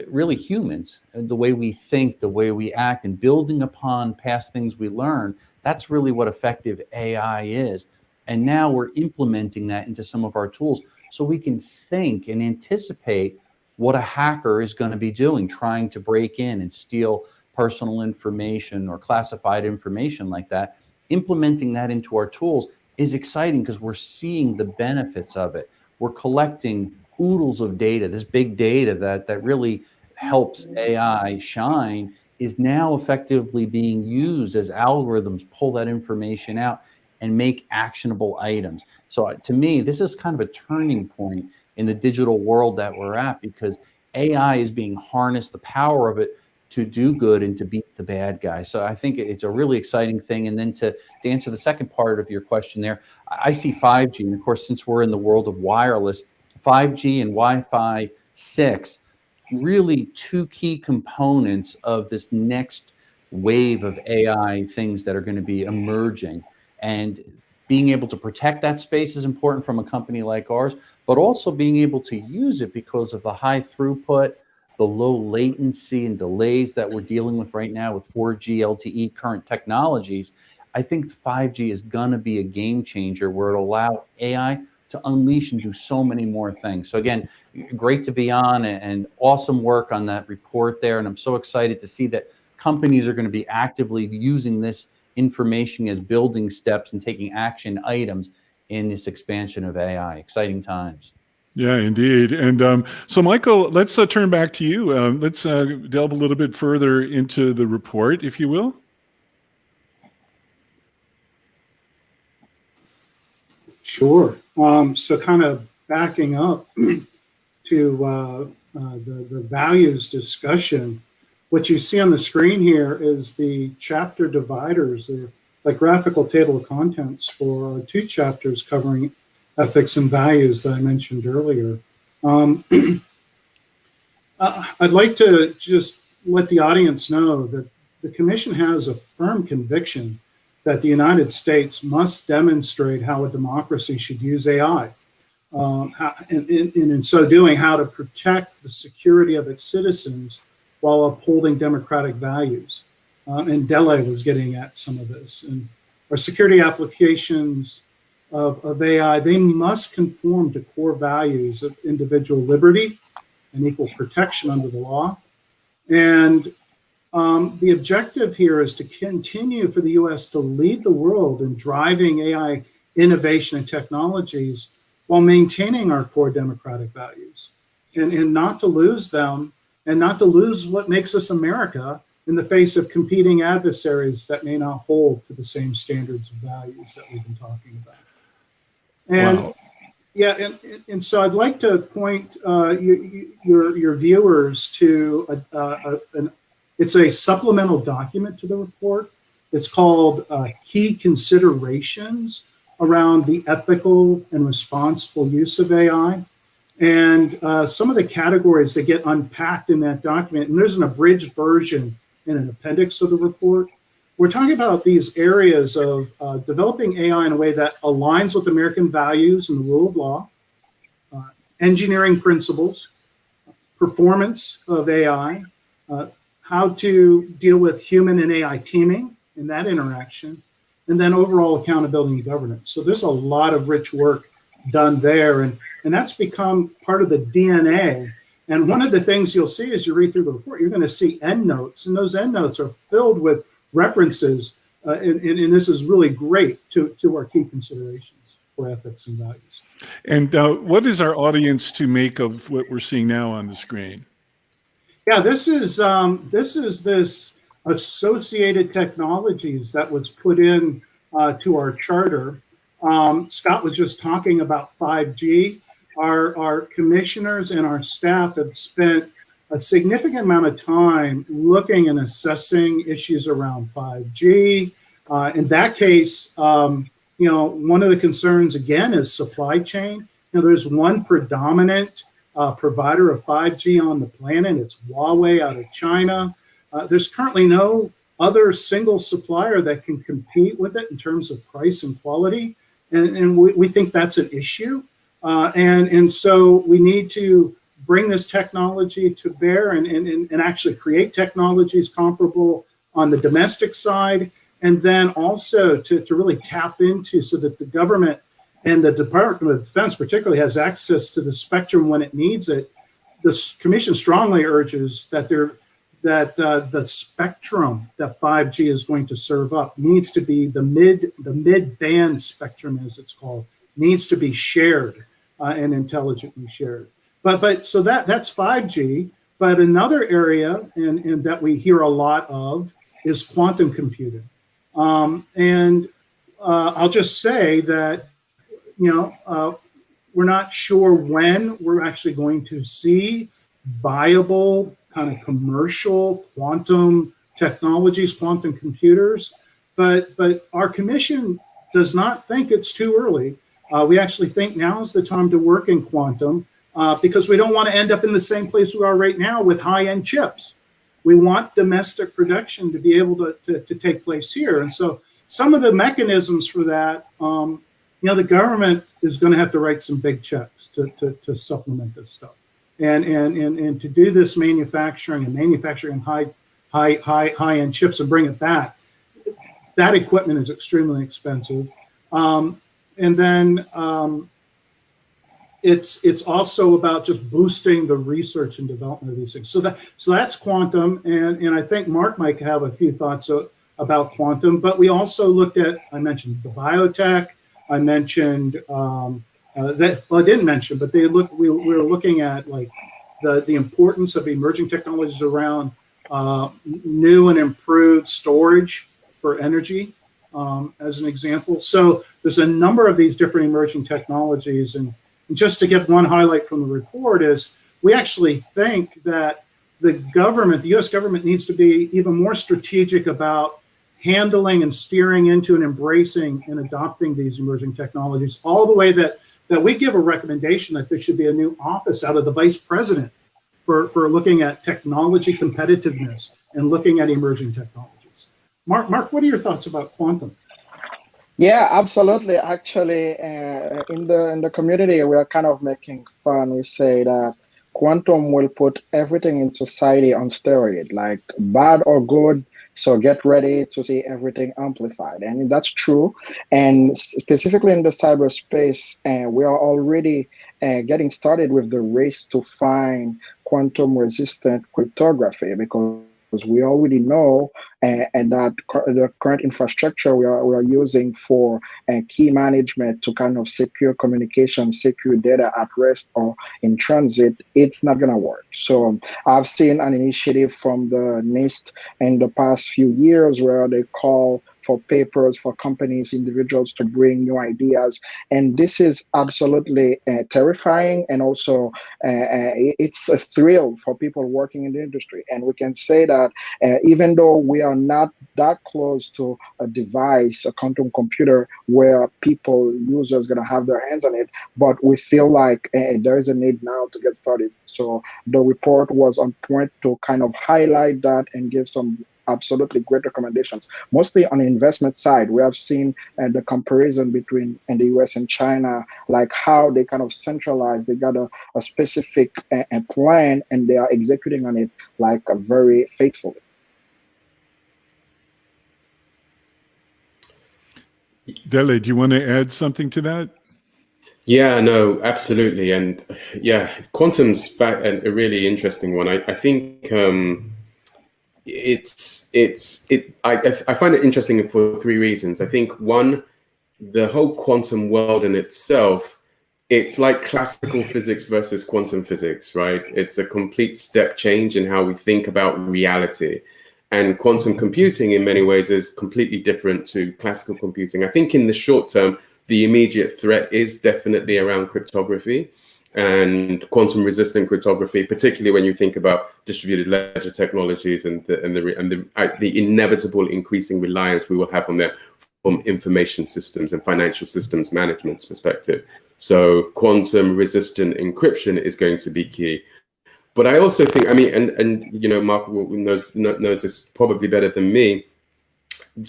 really humans, the way we think, the way we act, and building upon past things we learn. That's really what effective AI is. And now we're implementing that into some of our tools so we can think and anticipate what a hacker is going to be doing, trying to break in and steal personal information or classified information like that. Implementing that into our tools is exciting because we're seeing the benefits of it. We're collecting oodles of data. This big data that really helps AI shine is now effectively being used as algorithms pull that information out and make actionable items. So to me, this is kind of a turning point in the digital world that we're at, because AI is being harnessed, the power of it, to do good and to beat the bad guy. So I think it's a really exciting thing. And then to answer the second part of your question there, I see 5G. And of course, since we're in the world of wireless, 5G and Wi-Fi 6, really two key components of this next wave of AI things that are going to be emerging. And being able to protect that space is important from a company like ours, but also being able to use it because of the high throughput, the low latency and delays that we're dealing with right now with 4G LTE current technologies. I think 5G is going to be a game changer where it'll allow AI to unleash and do so many more things. So again, great to be on, and awesome work on that report there. And I'm so excited to see that companies are going to be actively using this information as building steps and taking action items in this expansion of AI. Exciting times. Yeah, indeed. And so, Michael, let's turn back to you. Let's delve a little bit further into the report, if you will. Sure. So kind of backing up to the values discussion, what you see on the screen here is the chapter dividers. They're like graphical table of contents for two chapters covering ethics and values that I mentioned earlier. Um, I'd like to just let the audience know that the Commission has a firm conviction that the United States must demonstrate how a democracy should use AI. And in so doing, how to protect the security of its citizens while upholding democratic values. And Dele was getting at some of this. And our security applications of AI, they must conform to core values of individual liberty and equal protection under the law. And the objective here is to continue for the U.S. to lead the world in driving AI innovation and technologies while maintaining our core democratic values, and not to lose them, and not to lose what makes us America in the face of competing adversaries that may not hold to the same standards of values that we've been talking about. And Wow. yeah, and so I'd like to point your viewers to it's a supplemental document to the report. It's called Key Considerations around the ethical and responsible use of AI. And some of the categories that get unpacked in that document, and there's an abridged version in an appendix of the report. We're talking about these areas of developing AI in a way that aligns with American values and the rule of law, engineering principles, performance of AI, how to deal with human and AI teaming in that interaction, and then overall accountability and governance. So there's a lot of rich work done there, and that's become part of the DNA. And one of the things you'll see as you read through the report, you're going to see endnotes, and those endnotes are filled with references, and this is really great to our key considerations for ethics and values. And what is our audience to make of what we're seeing now on the screen? Yeah, this is this associated technologies that was put in to our charter. Scott was just talking about 5G. Our commissioners and our staff have spent a significant amount of time looking and assessing issues around 5G. In that case, one of the concerns again is supply chain. There's one predominant provider of 5G on the planet. It's Huawei out of China. There's currently no other single supplier that can compete with it in terms of price and quality. And we think that's an issue. And so we need to bring this technology to bear and actually create technologies comparable on the domestic side. And then also to really tap into so that the government and the Department of Defense particularly has access to the spectrum when it needs it. The Commission strongly urges that the spectrum that 5G is going to serve up needs to be the mid-band spectrum, as it's called, needs to be shared and intelligently shared. But so that's 5G. But another area and that we hear a lot of is quantum computing. And I'll just say that we're not sure when we're actually going to see viable kind of commercial quantum technologies, quantum computers, but our commission does not think it's too early. We actually think now is the time to work in quantum because we don't want to end up in the same place we are right now with high-end chips. We want domestic production to be able to take place here. And so some of the mechanisms for that, the government is going to have to write some big checks to supplement this stuff. And to do this manufacturing high-end chips and bring it back, that equipment is extremely expensive. And then it's also about just boosting the research and development of these things. So that's quantum, and I think Mark might have a few thoughts about quantum. But we also looked at, I mentioned the biotech. I mentioned I didn't mention, but we were looking at like the importance of emerging technologies around new and improved storage for energy, as an example. So there's a number of these different emerging technologies, and just to give one highlight from the report is we actually think that the U.S. government needs to be even more strategic about handling and steering into and embracing and adopting these emerging technologies, all the way that that we give a recommendation that there should be a new office out of the vice president for looking at technology competitiveness and looking at emerging technologies. Mark, what are your thoughts about quantum? Yeah, absolutely. Actually, in the community, we are kind of making fun. We say that quantum will put everything in society on steroid, like bad or good. So get ready to see everything amplified, and that's true. And specifically in the cyberspace, we are already getting started with the race to find quantum-resistant cryptography, because we already know and that the current infrastructure we are using for key management to kind of secure communication, secure data at rest or in transit, it's not going to work. So I've seen an initiative from the NIST in the past few years where they call for papers for companies, individuals to bring new ideas. And this is absolutely terrifying. And also it's a thrill for people working in the industry. And we can say that even though we are not that close to a device, a quantum computer where users going to have their hands on it, but we feel like there is a need now to get started. So the report was on point to kind of highlight that and give some absolutely great recommendations. Mostly on the investment side, we have seen the comparison between the US and China, like how they kind of centralized, they got a specific plan and they are executing on it like very faithfully. Dele, do you want to add something to that? Yeah, no, absolutely. And yeah, quantum's a really interesting one. I think I find it interesting for three reasons. I think one, the whole quantum world in itself, it's like classical physics versus quantum physics, right? It's a complete step change in how we think about reality. And quantum computing in many ways is completely different to classical computing. I think in the short term, the immediate threat is definitely around cryptography and quantum resistant cryptography, particularly when you think about distributed ledger technologies and the inevitable increasing reliance we will have on them from information systems and financial systems management's perspective. So quantum resistant encryption is going to be key. But I also think, I mean, and you know, Mark knows this probably better than me.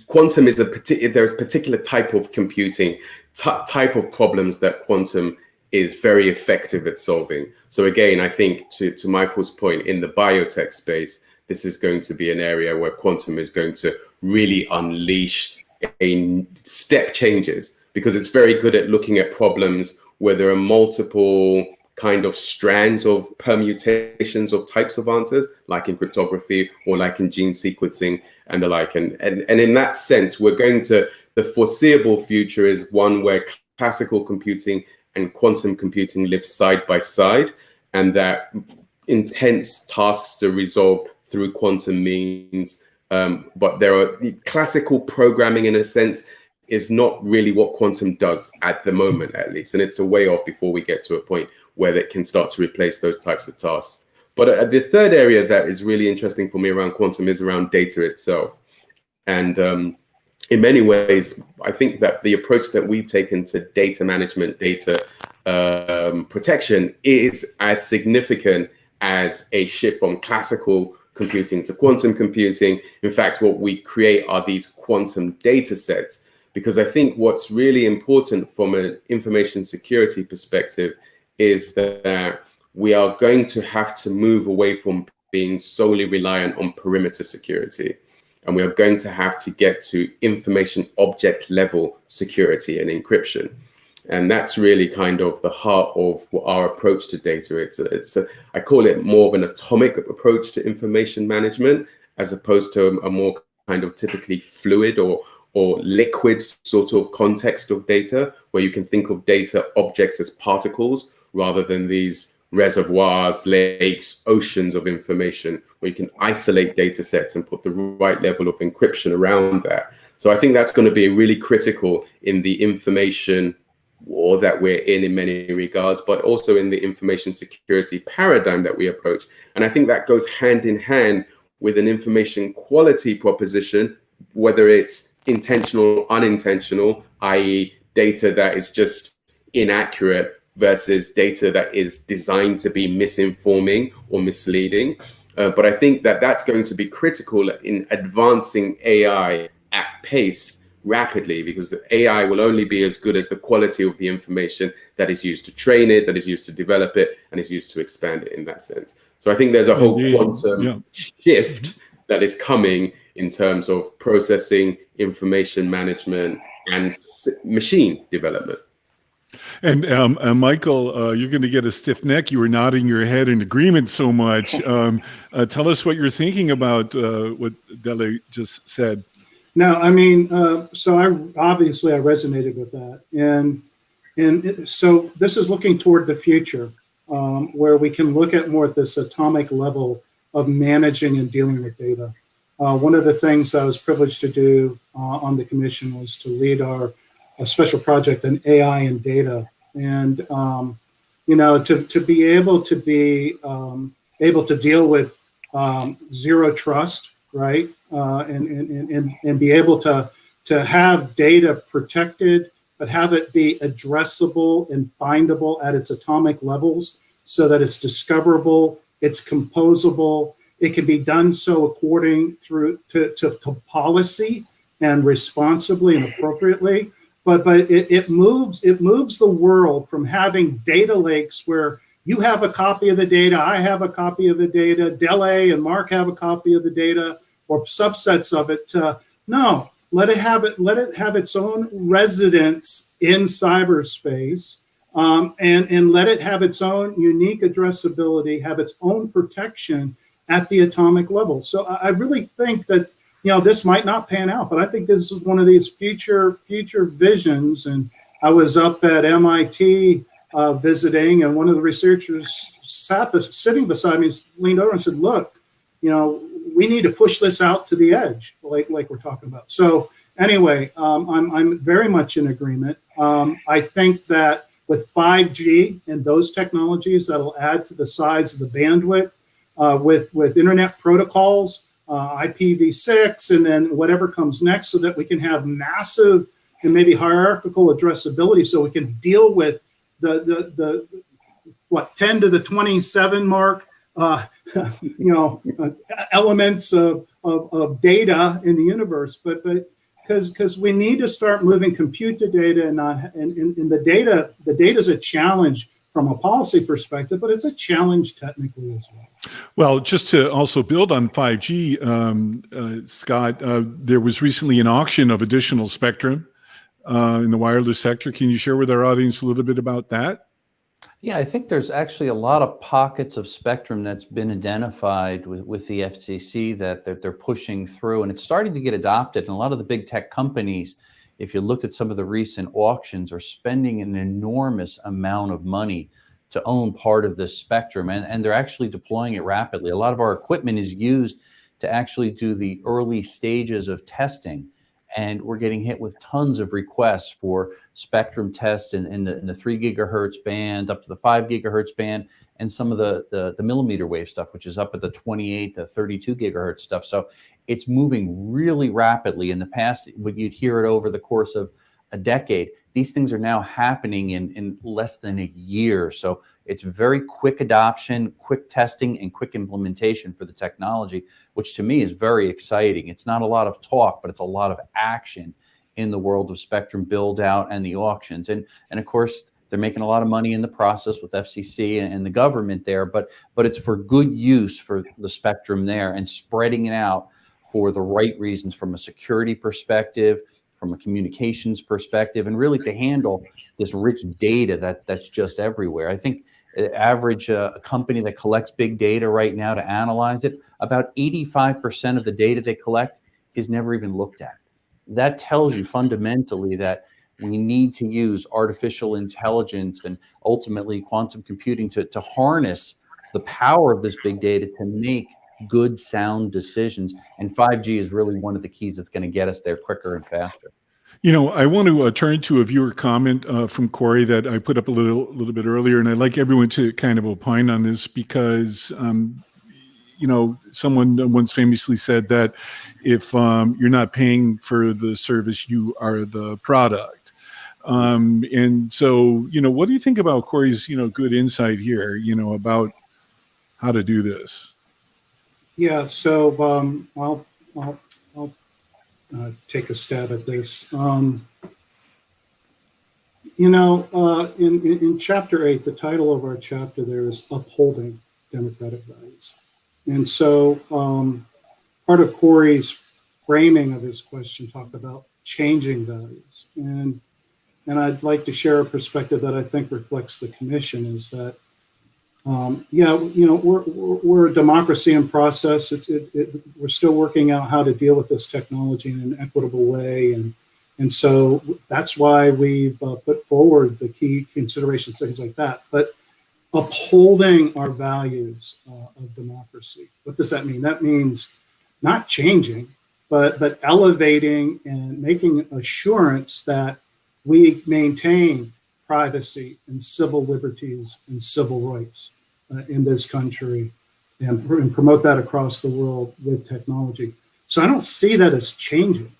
Quantum is there's a particular type of computing, type of problems that quantum is very effective at solving. So again, I think to Michael's point, in the biotech space, this is going to be an area where quantum is going to really unleash step changes, because it's very good at looking at problems where there are multiple kind of strands of permutations of types of answers, like in cryptography or like in gene sequencing and the like. And in that sense, the foreseeable future is one where classical computing and quantum computing live side by side, and that intense tasks are resolved through quantum means. But the classical programming, in a sense, is not really what quantum does at the moment, at least. And it's a way off before we get to a point where it can start to replace those types of tasks. But the third area that is really interesting for me around quantum is around data itself. And in many ways, I think that the approach that we've taken to data management, data protection is as significant as a shift from classical computing to quantum computing. In fact, what we create are these quantum data sets, because I think what's really important from an information security perspective is that we are going to have to move away from being solely reliant on perimeter security. And we are going to have to get to information object level security and encryption. And that's really kind of the heart of our approach to data. I call it more of an atomic approach to information management, as opposed to a more kind of typically fluid or liquid sort of context of data, where you can think of data objects as particles rather than these reservoirs, lakes, oceans of information, where you can isolate data sets and put the right level of encryption around that. So I think that's going to be really critical in the information war that we're in many regards, but also in the information security paradigm that we approach. And I think that goes hand in hand with an information quality proposition, whether it's intentional or unintentional, i.e. data that is just inaccurate versus data that is designed to be misinforming or misleading. But I think that that's going to be critical in advancing AI at pace rapidly, because the AI will only be as good as the quality of the information that is used to train it, that is used to develop it, and is used to expand it in that sense. So I think there's a whole Indeed. quantum shift that is coming in terms of processing, information management, and machine development. And Michael, you're going to get a stiff neck. You were nodding your head in agreement so much. Tell us what you're thinking about what Dele just said. No, I mean, so I resonated with that, and so this is looking toward the future, where we can look at more at this atomic level of managing and dealing with data. One of the things I was privileged to do on the commission was to lead a special project in AI and data, and to be able to deal with zero trust, right, and be able to have data protected, but have it be addressable and findable at its atomic levels, so that it's discoverable, it's composable, it can be done so according to policy and responsibly and appropriately. But it moves the world from having data lakes where you have a copy of the data, I have a copy of the data, Dele and Mark have a copy of the data, or subsets of it. No, let it have its own residence in cyberspace, and let it have its own unique addressability, have its own protection at the atomic level. So I really think that this might not pan out, but I think this is one of these future visions. And I was up at MIT visiting, and one of the researchers sitting beside me leaned over and said, "Look, we need to push this out to the edge, like we're talking about." So anyway, I'm very much in agreement. I think that with 5G and those technologies, that'll add to the size of the bandwidth. With internet protocols, IPv6, and then whatever comes next, so that we can have massive and maybe hierarchical addressability, so we can deal with the 10 to the 27 mark, elements of data in the universe, but because we need to start moving compute to data, and not and the data is a challenge from a policy perspective, but it's a challenge technically as well. Well, just to also build on 5G, Scott, there was recently an auction of additional spectrum in the wireless sector. Can you share with our audience a little bit about that? Yeah, I think there's actually a lot of pockets of spectrum that's been identified with the FCC that they're pushing through, and it's starting to get adopted. And a lot of the big tech companies, if you looked at some of the recent auctions, are spending an enormous amount of money to own part of this spectrum, and they're actually deploying it rapidly. A lot of our equipment is used to actually do the early stages of testing, and we're getting hit with tons of requests for spectrum tests in the 3 gigahertz band up to the 5 gigahertz band, and some of the millimeter wave stuff, which is up at the 28 to 32 gigahertz stuff. So it's moving really rapidly. In the past, you'd hear it over the course of a decade. These things are now happening in less than a year. So it's very quick adoption, quick testing, and quick implementation for the technology, which to me is very exciting. It's not a lot of talk, but it's a lot of action in the world of spectrum build out and the auctions. And of course, they're making a lot of money in the process with FCC and the government there, but it's for good use for the spectrum there, and spreading it out for the right reasons, from a security perspective, from a communications perspective, and really to handle this rich data that's just everywhere. I think the average company that collects big data right now to analyze it, about 85% of the data they collect is never even looked at. That tells you fundamentally that we need to use artificial intelligence and ultimately quantum computing to harness the power of this big data to make good, sound decisions. And 5G is really one of the keys that's going to get us there quicker and faster. I want to turn to a viewer comment from Corey that I put up a little bit earlier, and I'd like everyone to kind of opine on this because, someone once famously said that if you're not paying for the service, you are the product. And so, what do you think about Corey's, good insight here, about how to do this? Yeah, so I'll take a stab at this. In chapter 8, the title of our chapter there is Upholding Democratic Values. And so part of Corey's framing of his question talked about changing values. And I'd like to share a perspective that I think reflects the commission is that, we're a democracy in process. We're still working out how to deal with this technology in an equitable way. And so that's why we've put forward the key considerations, things like that. But upholding our values of democracy, what does that mean? That means not changing, but elevating and making assurance that we maintain privacy and civil liberties and civil rights in this country and promote that across the world with technology. So I don't see that as changing.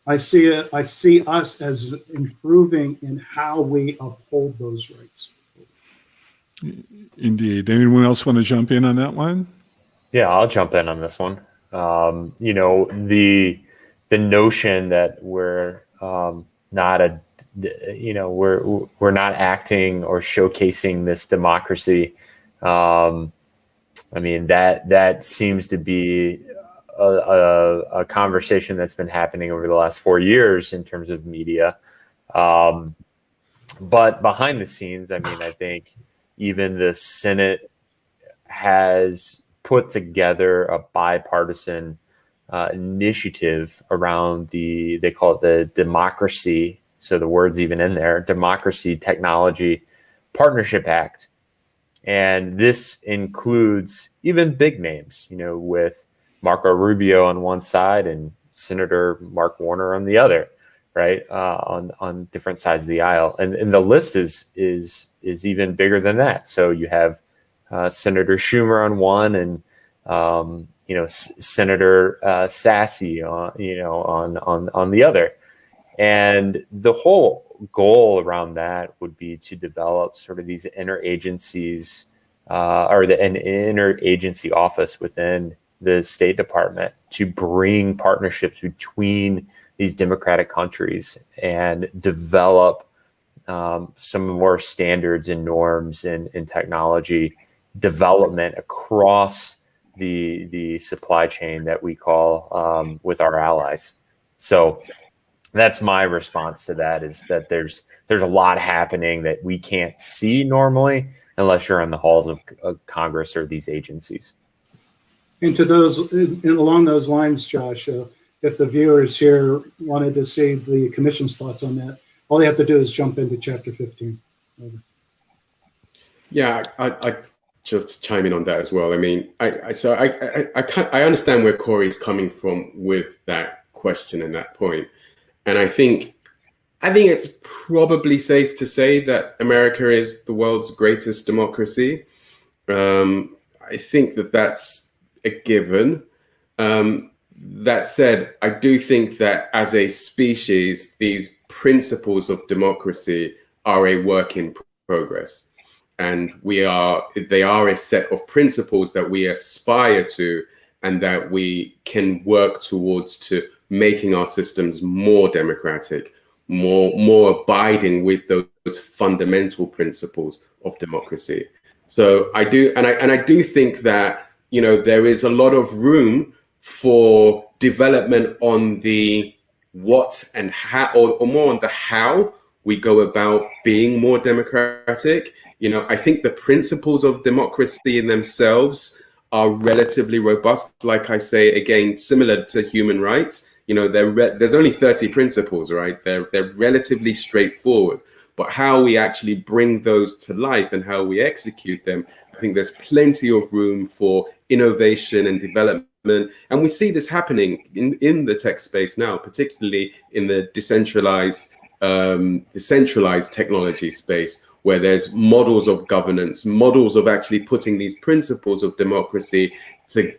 I see us as improving in how we uphold those rights. Indeed. Anyone else want to jump in on that one? Yeah, I'll jump in on this one. The notion that we're not we're not acting or showcasing this democracy. That seems to be a conversation that's been happening over the last 4 years in terms of media. But behind the scenes, I think even the Senate has put together a bipartisan initiative around they call it the Democracy. So the word's even in there, Democracy Technology Partnership Act. And this includes even big names, with Marco Rubio on one side and Senator Mark Warner on the other, right? On different sides of the aisle. And the list is even bigger than that. So you have Senator Schumer on one and, Senator Sassy, on the other. And the whole goal around that would be to develop sort of these interagencies or an interagency office within the State Department to bring partnerships between these democratic countries and develop some more standards and norms in technology development across the supply chain that we call with our allies. So that's my response to that, is that there's a lot happening that we can't see normally unless you're in the halls of Congress or these agencies. And along those lines, Josh, if the viewers here wanted to see the commission's thoughts on that, all they have to do is jump into chapter 15. Over. Yeah, I just chime in on that as well. I understand where Corey's coming from with that question and that point. And I think it's probably safe to say that America is the world's greatest democracy. I think that's a given. That said, I do think that as a species, these principles of democracy are a work in progress. And they are a set of principles that we aspire to and that we can work towards to making our systems more democratic, more abiding with those fundamental principles of democracy. So I do think that, there is a lot of room for development on the what and how, or more on the how we go about being more democratic. I think the principles of democracy in themselves are relatively robust. Like I say, again, similar to human rights, there's only 30 principles, right? They're relatively straightforward, but how we actually bring those to life and how we execute them, I think there's plenty of room for innovation and development. And we see this happening in the tech space now, particularly in the decentralized technology space, where there's models of governance, models of actually putting these principles of democracy to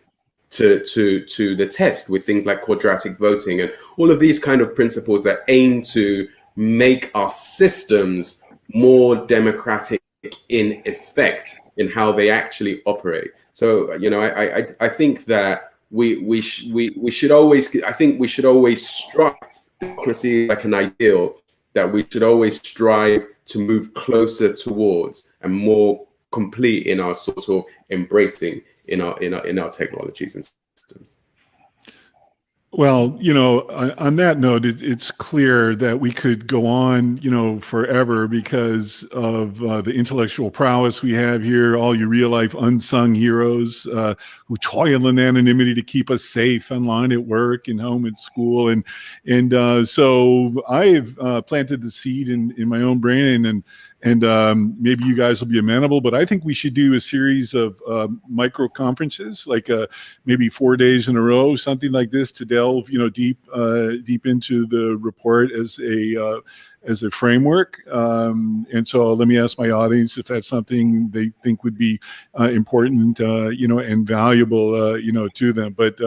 the test with things like quadratic voting and all of these kind of principles that aim to make our systems more democratic in effect in how they actually operate. So, I think that we should always, I think we should always strive, democracy like an ideal that we should always strive to move closer towards and more complete in our sort of embracing in our technologies and systems. Well, on that note, it's clear that we could go on, forever because of the intellectual prowess we have here, all your real life unsung heroes who toil in anonymity to keep us safe online at work and home at school. And so I've planted the seed in my own brain, and maybe you guys will be amenable, but I think we should do a series of micro conferences, like maybe 4 days in a row, something like this, to delve, deep into the report as a framework. And so let me ask my audience if that's something they think would be important, and valuable, to them. But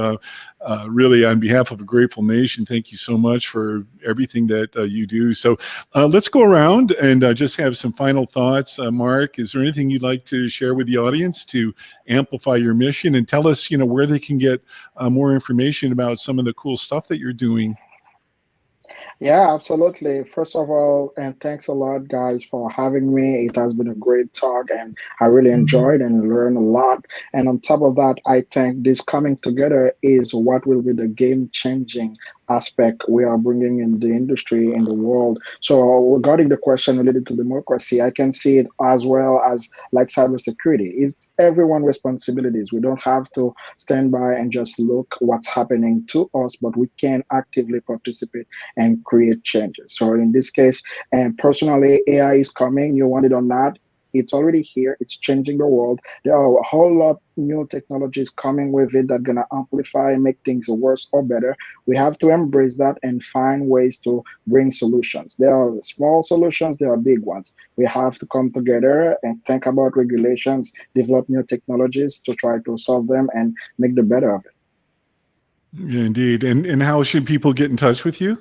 really, on behalf of a grateful nation, thank you so much for everything that you do. So let's go around and just have some final thoughts. Mark, is there anything you'd like to share with the audience to amplify your mission, and tell us, where they can get more information about some of the cool stuff that you're doing? Yeah, absolutely. First of all, and thanks a lot, guys, for having me. It has been a great talk, and I really enjoyed and learned a lot. And on top of that, I think this coming together is what will be the game-changing aspect we are bringing in the industry, in the world. So regarding the question related to democracy, I can see it as well as like cybersecurity. It's everyone's responsibilities. We don't have to stand by and just look what's happening to us, but we can actively participate and create changes. So in this case, and personally, AI is coming, you want it or not. It's already here. It's changing the world. There are a whole lot new technologies coming with it that are going to amplify and make things worse or better. We have to embrace that and find ways to bring solutions. There are small solutions, there are big ones. We have to come together and think about regulations, develop new technologies to try to solve them and make the better of it. Yeah, indeed. And how should people get in touch with you?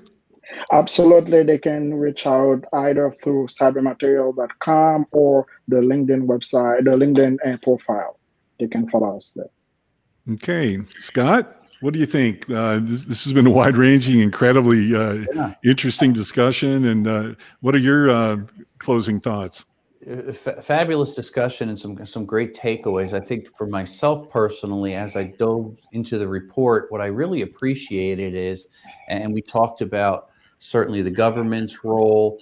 Absolutely, they can reach out either through cybermaterial.com or the LinkedIn website, the LinkedIn profile. They can follow us there. Okay. Scott, what do you think? This has been a wide-ranging, incredibly interesting discussion. And what are your closing thoughts? Fabulous discussion and some great takeaways. I think for myself personally, as I dove into the report, what I really appreciated is, and we talked about certainly the government's role,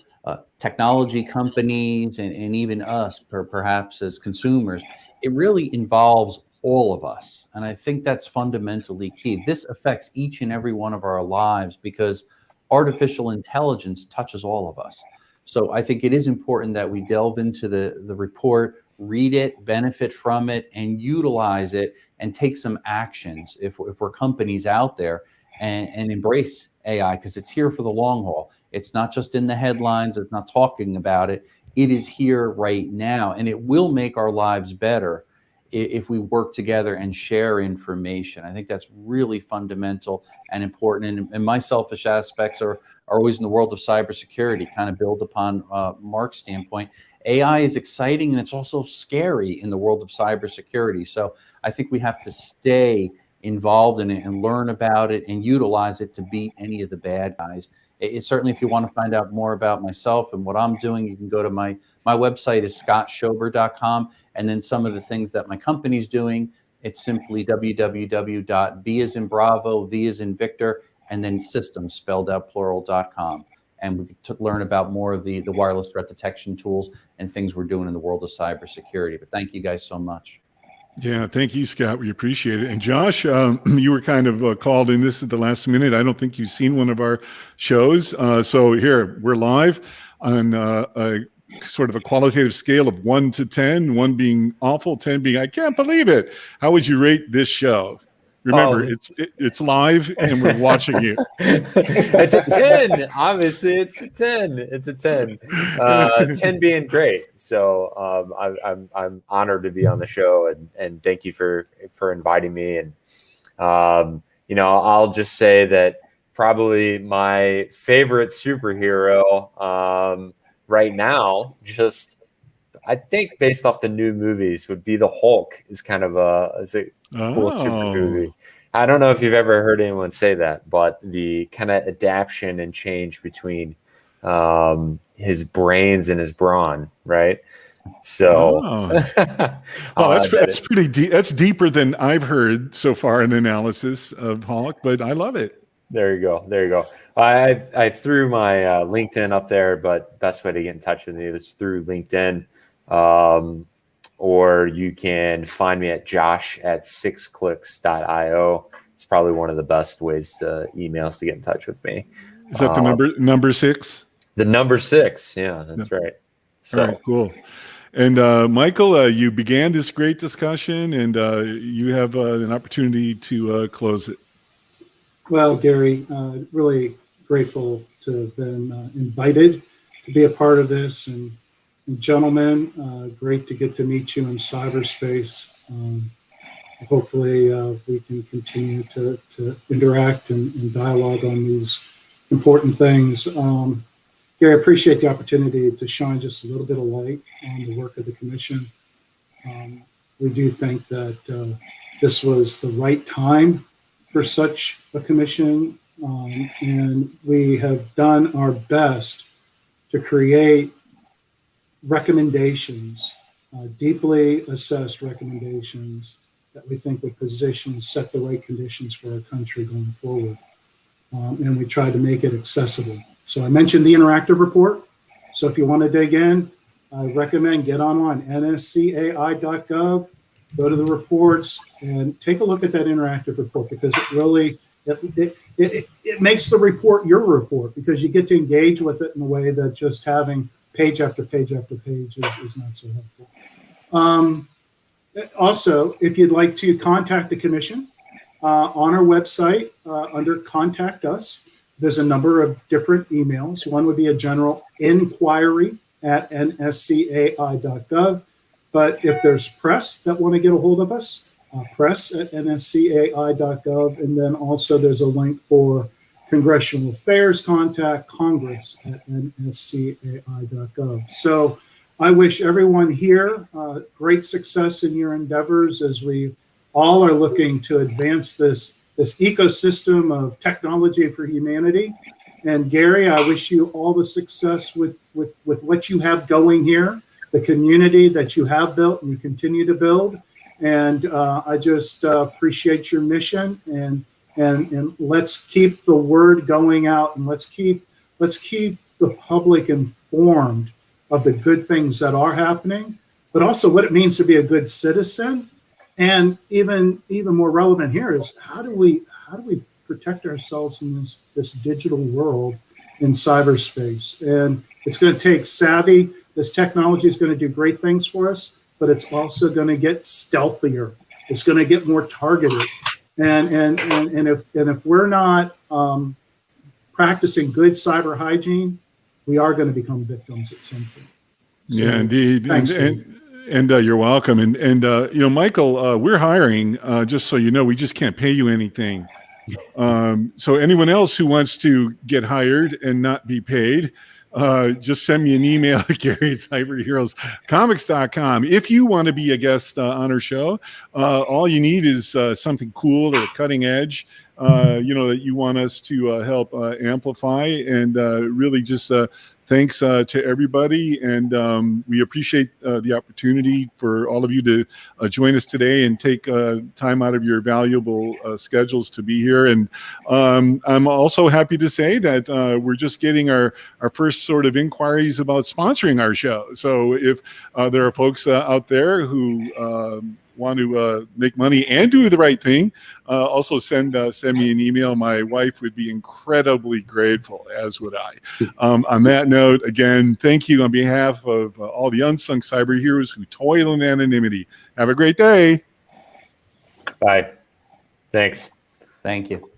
technology companies, and even us, perhaps as consumers. It really involves all of us. And I think that's fundamentally key. This affects each and every one of our lives because artificial intelligence touches all of us. So I think it is important that we delve into the report, read it, benefit from it, and utilize it and take some actions if we're companies out there and embrace AI, because it's here for the long haul. It's not just in the headlines. It's not talking about it. It is here right now, and it will make our lives better if we work together and share information. I think that's really fundamental and important. And my selfish aspects are always in the world of cybersecurity, kind of build upon Mark's standpoint. AI is exciting and it's also scary in the world of cybersecurity. So I think we have to stay involved in it and learn about it and utilize it to beat any of the bad guys. Certainly, if you want to find out more about myself and what I'm doing, you can go to my website is scottschuber.com. And then some of the things that my company's doing, it's simply www.b as in Bravo, V as in Victor, and then systems spelled out plural.com. And we could learn about more of the wireless threat detection tools and things we're doing in the world of cybersecurity. But thank you guys so much. Yeah, thank you, Scott. We appreciate it. And Josh, you were kind of called in this at the last minute. I don't think you've seen one of our shows. So here, we're live on a sort of a qualitative scale of 1 to 10, 1 being awful, 10 being, I can't believe it. How would you rate this show? Remember, it's live and we're watching you. It's a 10. Obviously, it's a 10. It's a 10. 10 being great. So I'm honored to be on the show, and thank you for inviting me. And I'll just say that probably my favorite superhero right now. Just I think based off the new movies would be the Hulk is kind of a cool super movie. I don't know if you've ever heard anyone say that, but the kind of adaptation and change between his brains and his brawn, right? So, well, that's pretty deep. That's deeper than I've heard so far in analysis of Hulk, but I love it. There you go. I threw my LinkedIn up there, but best way to get in touch with me is through LinkedIn, or you can find me at josh@sixclicks.io. It's probably one of the best ways to emails to get in touch with me. Is that the number 6? The number 6, yeah, that's right. So. All right, cool. And Michael, you began this great discussion, and you have an opportunity to close it. Well, Gary, really grateful to have been invited to be a part of this. And gentlemen, great to get to meet you in cyberspace. Hopefully, we can continue to interact and dialogue on these important things. Gary, I appreciate the opportunity to shine just a little bit of light on the work of the commission. We do think that this was the right time for such a commission, and we have done our best to create recommendations, deeply assessed recommendations that we think would set the right conditions for our country going forward. And we tried to make it accessible. So I mentioned the interactive report. So if you want to dig in, I recommend get online, nscai.gov, go to the reports and take a look at that interactive report, because it really, it makes the report your report, because you get to engage with it in a way that just having page after page after page is not so helpful. Also, if you'd like to contact the commission, on our website, under Contact Us, there's a number of different emails. One would be a general inquiry at nscai.gov. But if there's press that want to get a hold of us, press at nscai.gov. And then also there's a link for Congressional Affairs contact, Congress at nscai.gov. So I wish everyone here great success in your endeavors as we all are looking to advance this ecosystem of technology for humanity. And Gary, I wish you all the success with what you have going here, the community that you have built and you continue to build. And I just appreciate your mission, and let's keep the word going out, and let's keep the public informed of the good things that are happening, but also what it means to be a good citizen. And even more relevant here is how do we protect ourselves in this digital world in cyberspace? And it's going to take savvy. This technology is going to do great things for us, but it's also going to get stealthier. It's going to get more targeted. And if we're not practicing good cyber hygiene, we are going to become victims at some point. So, yeah, indeed. Thanks, and you're welcome. And Michael, we're hiring, just so you know, we just can't pay you anything. So anyone else who wants to get hired and not be paid, just send me an email at GaryCyberHeroesComics.com. If you want to be a guest on our show, all you need is something cool or cutting edge, that you want us to help amplify, and really just thanks to everybody. And we appreciate the opportunity for all of you to join us today and take time out of your valuable schedules to be here. And I'm also happy to say that we're just getting our first sort of inquiries about sponsoring our show. So if there are folks out there who want to make money and do the right thing, also send me an email. My wife would be incredibly grateful, as would I. On that note, again, thank you on behalf of all the unsung cyber heroes who toil in anonymity. Have a great day. Bye. Thanks. Thank you.